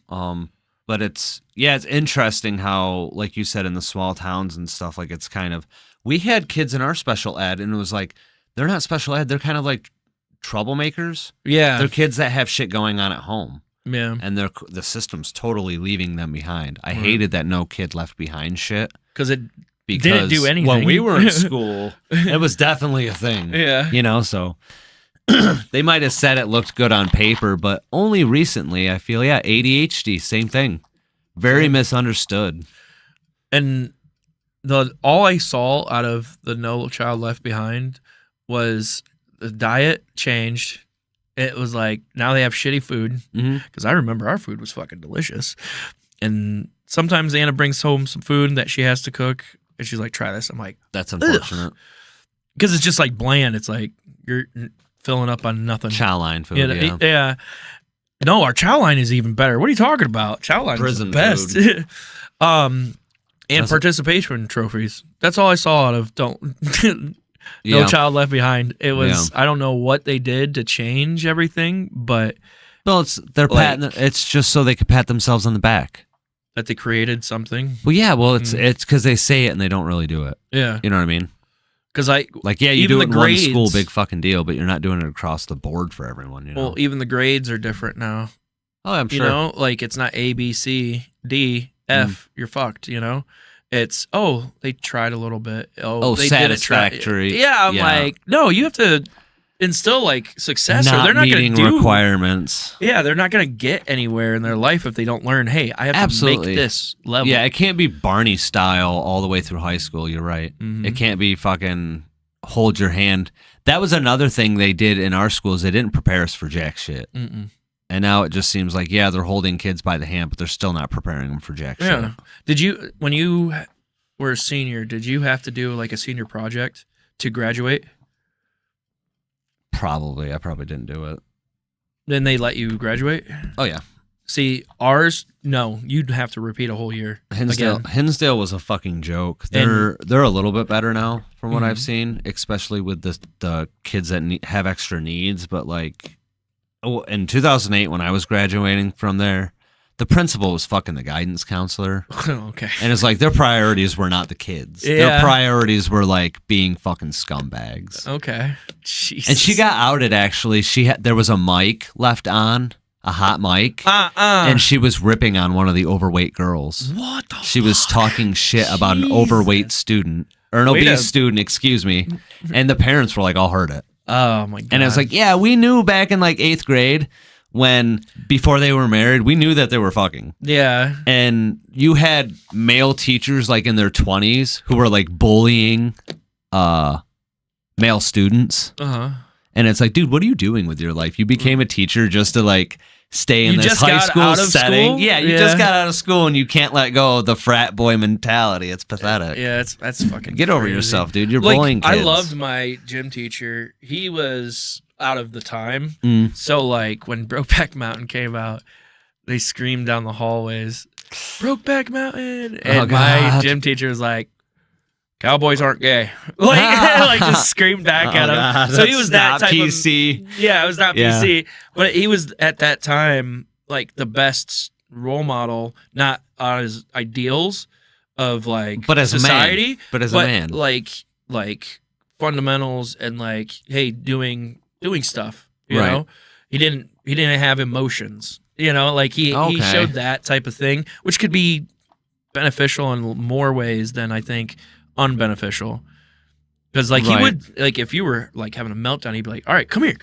But it's interesting how, like you said, in the small towns and stuff, like it's kind of, we had kids in our special ed and it was like, they're not special ed. They're kind of like troublemakers. Yeah. They're kids that have shit going on at home. Yeah. And the system's totally leaving them behind. I hated that no kid left behind shit. Because it Because didn't do anything. when we were in school, it was definitely a thing. Yeah. So they might have said it looked good on paper, but only recently I feel, ADHD, same thing. Very misunderstood. And all I saw out of the No Child Left Behind was the diet changed. It was like now they have shitty food because I remember our food was fucking delicious. And sometimes Anna brings home some food that she has to cook, and she's like, "Try this." I'm like, That's unfortunate. because it's just like bland. It's like you're filling up on nothing. Chow line food, Yeah. No, our chow line is even better. What are you talking about? Chow line is the Prison best. And participation trophies. That's all I saw out of No Yeah. Child Left Behind. It was Yeah. I don't know what they did to change everything, but Well, they're Like- patting. It's just so they could pat themselves on the back. that they created something. Well, yeah. Well, it's because they say it and they don't really do it. Yeah, You know what I mean? because I Like, yeah, you even do the it in one grades, school, big fucking deal, but you're not doing it across the board for everyone. You know? Well, even the grades are different now. Oh, I'm You sure. know, like it's not A, B, C, D, F. You're fucked. You know, it's they tried a little bit. They didn't try. satisfactory. Yeah, I'm Yeah. like, no, you have to instill like success, or Not they're not going meeting to do. requirements. Yeah, they're not going to get anywhere in their life if they don't learn. Hey, I have Absolutely. to make this level. Yeah, it can't be Barney style all the way through high school. You're right. Mhm. It can't be fucking hold your hand. That was another thing they did in our schools. They didn't prepare us for jack shit. Mm-mm. And now it just seems like, they're holding kids by the hand, but they're still not preparing them for jack shit. Yeah. Did you, when you were a senior, did you have to do like a senior project to graduate? Probably. I probably didn't do it. Then they let you graduate? Oh, yeah. See, ours, no, you'd have to repeat a whole year. Hinsdale was a fucking joke. They're a little bit better now from what I've seen, especially with the kids that have extra needs. But like, in 2008 when I was graduating from there, the principal was fucking the guidance counselor. Okay. And it's like their priorities were not the kids. Yeah. Their priorities were like being fucking scumbags. Okay. Jesus. And she got outed actually. There was a mic left on, a hot mic. And she was ripping on one of the overweight girls. What the She was talking shit about an overweight student, or an obese student, excuse me. And the parents were like, all heard it. Oh my God. And it was like, yeah, we knew back in like 8th grade before they were married, we knew that they were fucking. Yeah. And you had male teachers like in their 20s who were like bullying male students. Uh-huh. And it's like, dude, what are you doing with your life? You became a teacher just to like stay in You this just high got school out of setting. school? Yeah, you Yeah. just got out of school and you can't let go of the frat boy mentality. It's pathetic. Yeah, that's fucking Get over crazy. yourself, dude. You're Like, bullying kids. I loved my gym teacher. He was out of the time. Mm. So like when Brokeback Mountain came out, they screamed down the hallways, Brokeback Mountain. And my God. gym teacher was like, Cowboys aren't gay. Like just screamed back at him. God, So he that's was that not type PC. of Yeah, it was not Yeah. PC. But he was at that time like the best role model, not on his ideals of like But as a man. society. But as a man. Like fundamentals and like, hey, doing stuff. You Right. know? He didn't have emotions. You know, like he Okay. showed that type of thing, which could be beneficial in more ways than I think unbeneficial. Because like he Right. would like if you were like having a meltdown, he'd be like, all right, come here,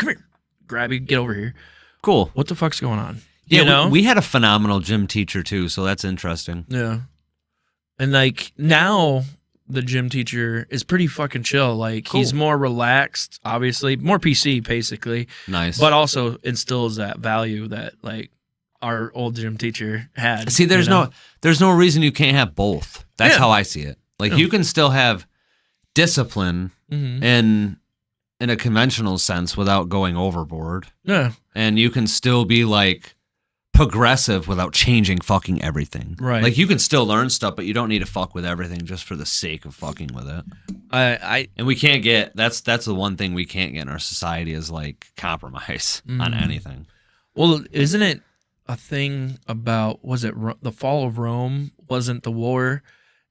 grab you, get over here. Cool. What the fuck's going on? Yeah, you know? we had a phenomenal gym teacher too, so that's interesting. Yeah. And like now the gym teacher is pretty fucking chill. Like he's Cool. more relaxed, obviously, more PC basically, Nice. but also instills that value that like our old gym teacher had. See, there's you know? no reason you can't have both. That's Yeah. how I see it. Like Yeah. you can still have discipline Mhm. in a conventional sense without going overboard. Yeah, And you can still be like progressive without changing fucking everything. Right. Like you can still learn stuff, but you don't need to fuck with everything just for the sake of fucking with it. I And we can't get that's the one thing we can't get in our society is like compromise on Mhm. anything. well, isn't it a thing about was it the fall of Rome? Wasn't the war?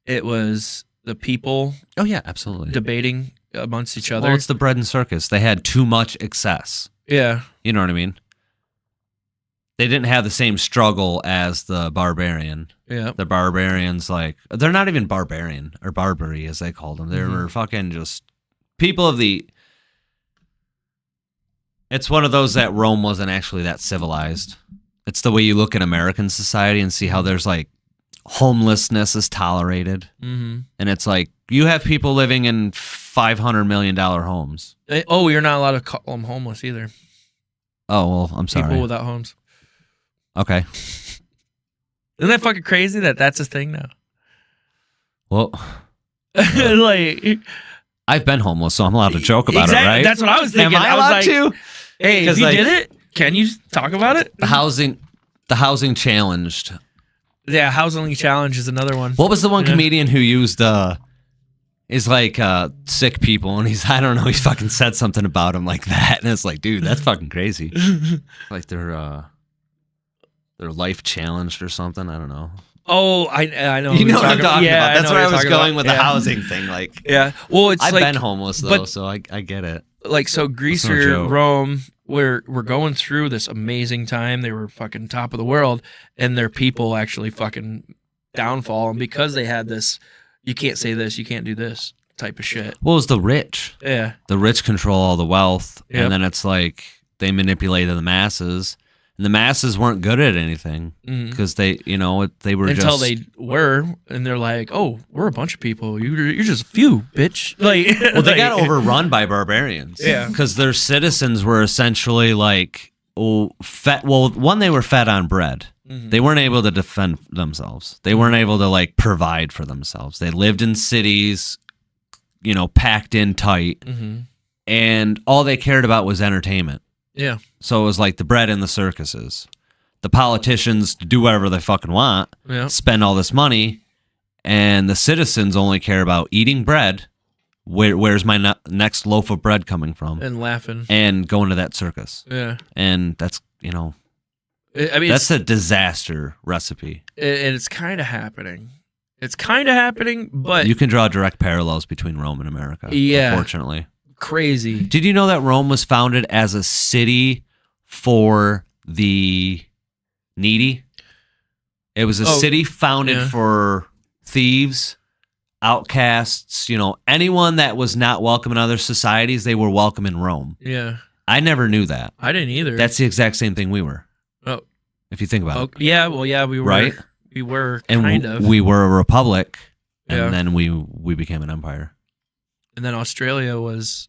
It was the people Oh yeah, absolutely. debating amongst each other. Well, it's the bread and circus. They had too much excess. Yeah, You know what I mean? They didn't have the same struggle as the barbarian. yeah. The barbarians, like, they're not even barbarian or Barbary as they called them. They Mhm. were fucking just people of the. It's one of those that Rome wasn't actually that civilized. It's the way you look at American society and see how there's like homelessness is tolerated. Mm-hmm. And it's like you have people living in $500 million homes. Oh, you're not allowed to call them homeless either. Oh, well, I'm sorry. People without homes. Okay. Isn't that fucking crazy that that's a thing now? Well, like, I've been homeless, so I'm allowed to joke about exactly, it, right? That's what I was thinking. Am I was allowed like, to? Hey, if 'Cause, you like, did it, can you talk about it? The housing challenged. Yeah, Housing Challenge is another one. What was the one Yeah. comedian who used is like sick people and he's I don't know, he fucking said something about him like that and it's like, dude, that's fucking crazy. Like they're life challenged or something. I don't know. Oh, I know. You know what I'm you're talking yeah, about. I That's know where I what was you're going talking with about. the Yeah. housing thing. Like Yeah. Well, it's I've like, been homeless though, but- so I get it. like so Greece no or joke. Rome, we're going through this amazing time. They were fucking top of the world, and their people actually fucking downfall. And because they had this, you can't say this, you can't do this type of shit. What was the rich? Yeah. The rich control all the wealth, Yep. and then it's like they manipulated the masses, and the masses weren't good at anything Mhm. because they were Until just they were, and they're like, "Oh, we're a bunch of people. You're just a few, bitch." Like, well, they like- got overrun by barbarians. Yeah. because their citizens were essentially like, fed. Well, one, they were fed on bread. Mhm. They weren't able to defend themselves. They weren't able to like provide for themselves. They lived in cities, packed in tight, Mhm. and all they cared about was entertainment. Yeah. So it was like the bread and the circuses. The politicians do whatever they fucking want, Yeah. spend all this money, and the citizens only care about eating bread. Where's my next loaf of bread coming from? And laughing. And going to that circus. Yeah. And that's, I mean, that's a disaster recipe. and it's kind of happening. It's kind of happening, but You can draw direct parallels between Rome and America. Yeah. Unfortunately. crazy. Did you know that Rome was founded as a city for the needy? It was a Oh, city founded yeah. for thieves, outcasts, anyone that was not welcome in other societies, they were welcome in Rome. Yeah. I never knew that. I didn't either. That's the exact same thing we were, oh, if you think about it. yeah. Well, yeah, we were. Right? We were And kind of. we were a republic, and Yeah. then we became an empire. And then Australia was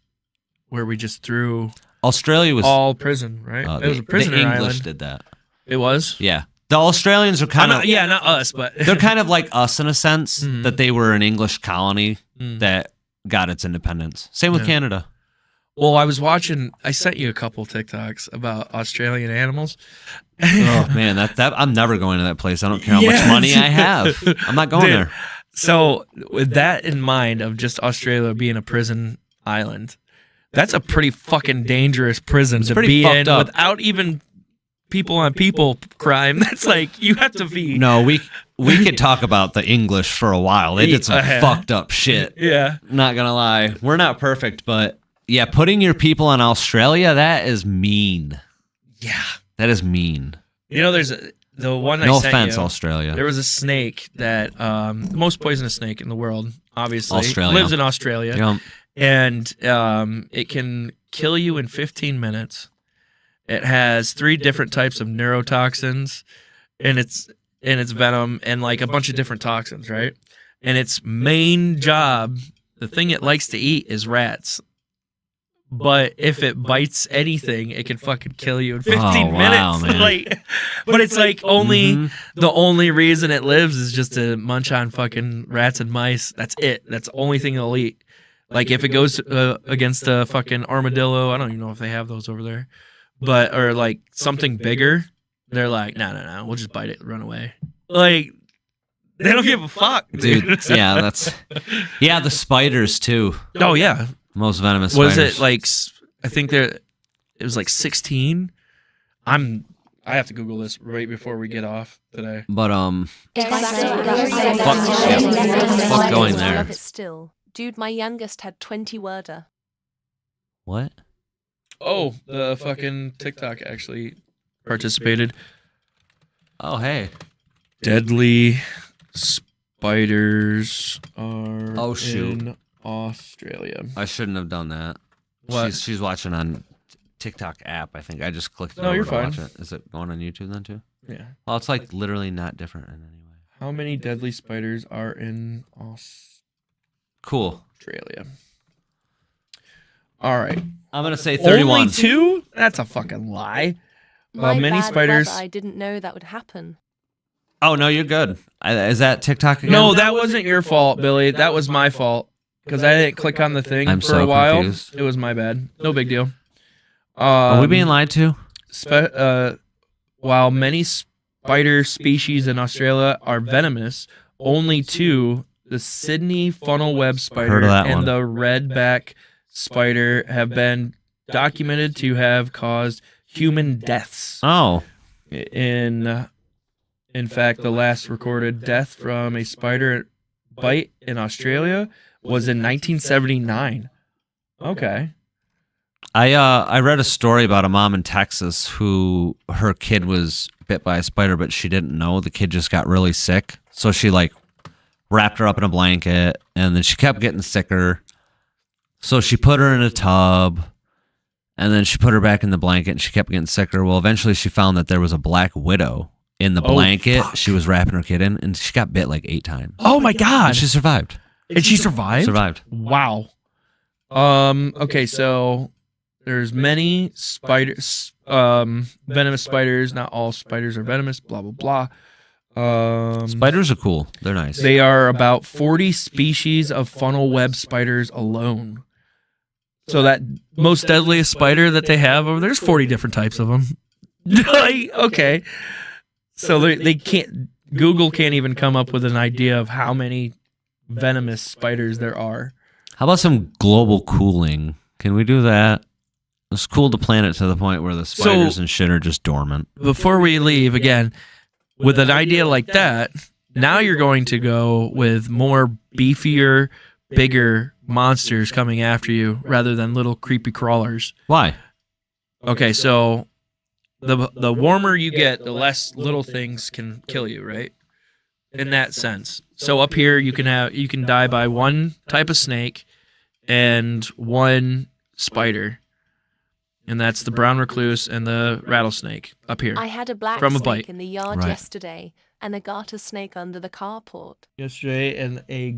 where we just threw Australia was all prison, right? It was a prisoner the English island. did that. It was. Yeah. The Australians are kind of yeah, not us, but they're kind of like us in a sense Mhm. that they were an English colony Mm. that got its independence. Same with Yeah. Canada. Well, I was watching. I sent you a couple TikToks about Australian animals. Oh man, that I'm never going to that place. I don't care how Yes. much money I have. I'm not going Dude, there. So, with that in mind, of just Australia being a prison island, that's a pretty fucking dangerous prison to pretty be fucked in up. without even people on people crime. That's like you have to be. No, we could talk about the English for a while. They did some Yeah. fucked up shit. Yeah. Not gonna lie, we're not perfect, but yeah, putting your people in Australia, that is mean. Yeah. That is mean. You know, there's the one I No sent offense, you, Australia. There was a snake that the most poisonous snake in the world, obviously, Australia. lives in Australia, Yep. and it can kill you in 15 minutes. It has 3 different types of neurotoxins in its venom and like a bunch of different toxins, right? and its main job, the thing it likes to eat, is rats. But if it bites anything, it can fucking kill you in 15 minutes. Man. Like, but it's like only the only reason it lives is just to munch on fucking rats and mice. That's it. That's the only thing it'll eat. Like if it goes against a fucking armadillo, I don't even know if they have those over there, but or like something bigger, they're like, no, we'll just bite it, and run away. Like they don't give a fuck, dude. Yeah, the spiders too. Oh yeah. Most venomous Was spiders. it like, I think it was like 16. I have to Google this right before we get off today. But Fuck going there. Love it still. Dude, my youngest had 20 worder. What? Oh, the fucking TikTok actually participated. Oh, hey. Deadly spiders are shoot. in Australia. I shouldn't have done that. What? She's watching on TikTok app. I think I just clicked it No, over you're to fine. watch it. Is it going on YouTube then too? Yeah. Oh, it's like literally not different in any way. How many deadly spiders are in Cool. Australia? All right. I'm gonna say 31. Only 2? That's a fucking lie. Many bad, spiders. brother, I didn't know that would happen. Oh no, you're good. Is that TikTok again? No, that wasn't your fault, Billy. That was my fault because I didn't click on the thing I'm for so a while. confused. It was my bad. No big deal. Are we being lied to? While many spider species in Australia are venomous, only 2, the Sydney funnel web spider Heard of that and one. the redback spider, have been documented to have caused human deaths. Oh. In fact, the last recorded death from a spider bite in Australia was in 1979. Okay. I read a story about a mom in Texas who her kid was bit by a spider, but she didn't know. The kid just got really sick, so she like wrapped her up in a blanket, and then she kept getting sicker. So she put her in a tub, and then she put her back in the blanket, and she kept getting sicker. Well, eventually she found that there was a black widow in the blanket she was wrapping her kid in, and she got bit like 8 times. Oh my God. And she survived. And she survived? Survived. Wow. Okay, so there's many spiders, venomous spiders. Not all spiders are venomous, blah, blah, blah. Spiders are cool. They're nice. They are about 40 species of funnel web spiders alone. So that most deadliest spider that they have over there's 40 different types of them. Okay. So they can't, Google can't even come up with an idea of how many venomous spiders there are. How about some global cooling? Can we do that? Let's cool the planet to the point where the spiders and shit are just dormant. Before we leave, again, with an idea like that, now you're going to go with more beefier, bigger monsters coming after you rather than little creepy crawlers. Why? Okay, so the warmer you get, the less little things can kill you, right? In that sense. So up here you can die by one type of snake and one spider. And that's the brown recluse and the rattlesnake up here. I had a black from a snake bite. in the yard Right. yesterday and a garter snake under the carport. Yesterday and a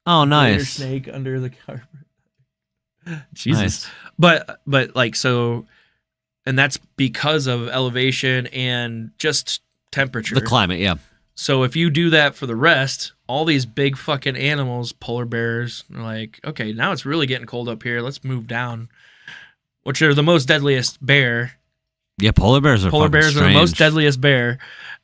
Oh, greater nice. snake under the carpet. Jesus. Nice. But like so, and that's because of elevation and just temperature. The climate, yeah. So if you do that for the rest, all these big fucking animals, polar bears, are like, okay, now it's really getting cold up here. Let's move down. Which are the most deadliest bear. Yeah, polar bears are Polar fucking bears are the strange. most deadliest bear.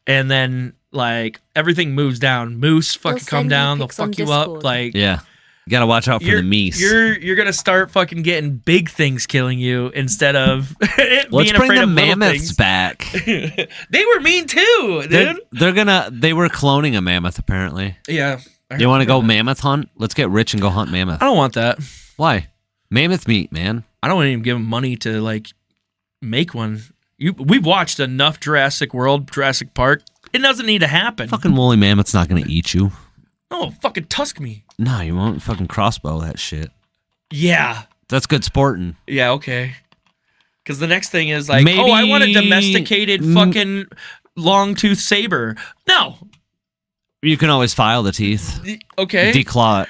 And then like everything moves down. Moose fucking They'll come send you down. They'll pics on fuck you up. Discord. Like Yeah. You gotta watch out for the meese. You're gonna start fucking getting big things killing you instead of Let's being bring afraid the of little mammoths things. back. They were mean too, dude. They were cloning a mammoth apparently. Yeah. You want to go mammoth hunt? Let's get rich and go hunt mammoth. I don't want that. Why? Mammoth meat, man. I don't even give them money to like make one. We've watched enough Jurassic World, Jurassic Park. It doesn't need to happen. Fucking woolly mammoth's not gonna eat you. No, fucking tusk me. No, you won't fucking crossbow that shit. Yeah. That's good sporting. Yeah, okay. Because the next thing is like, Maybe- oh, I want a domesticated fucking long-tooth saber. No. You can always file the teeth. Okay. Declaw it.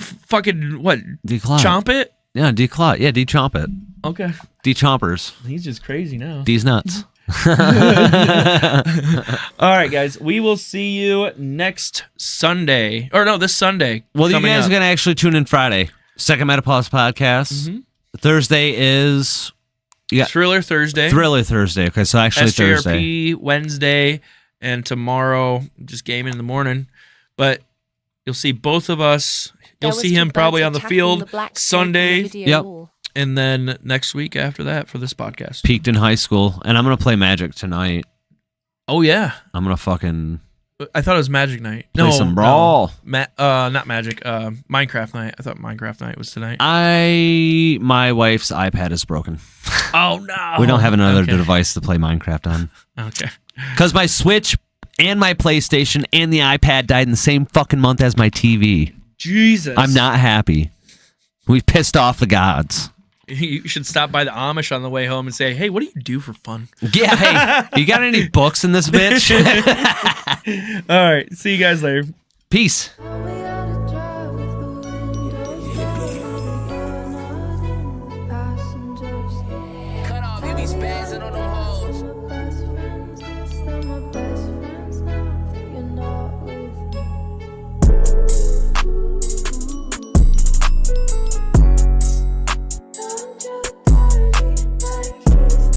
Fucking what? Declaw. Chomp it? Yeah, declaw it. Yeah, de-chomp it. Okay. De-chompers. He's just crazy now. These nuts. All right, guys. We will see you next Sunday. Or no, this Sunday. Well, you coming guys up. are going to actually tune in Friday. Second Menopause podcast. Mhm. Thursday is... You got Thriller Thursday. Thriller Thursday. Okay, so actually Thursday. SJRP Wednesday, and tomorrow just gaming in the morning. But you'll see both of us. You'll see him probably on the field Sunday. Yep. And then next week after that for this podcast. Peaked in high school. And I'm going to play Magic tonight. Oh, yeah. I'm going to fucking... I thought it was Magic Night. Play some Brawl. No. Not Magic. Minecraft Night. I thought Minecraft Night was tonight. My wife's iPad is broken. Oh, no. We don't have another Okay. device to play Minecraft on. Okay. Because my Switch and my PlayStation and the iPad died in the same fucking month as my TV. Jesus. I'm not happy. We've pissed off the gods. You should stop by the Amish on the way home and say, hey, what do you do for fun? Yeah, hey, you got any books in this bitch? All right. See you guys later. Peace. Cut off, you be spazzing on them hoes.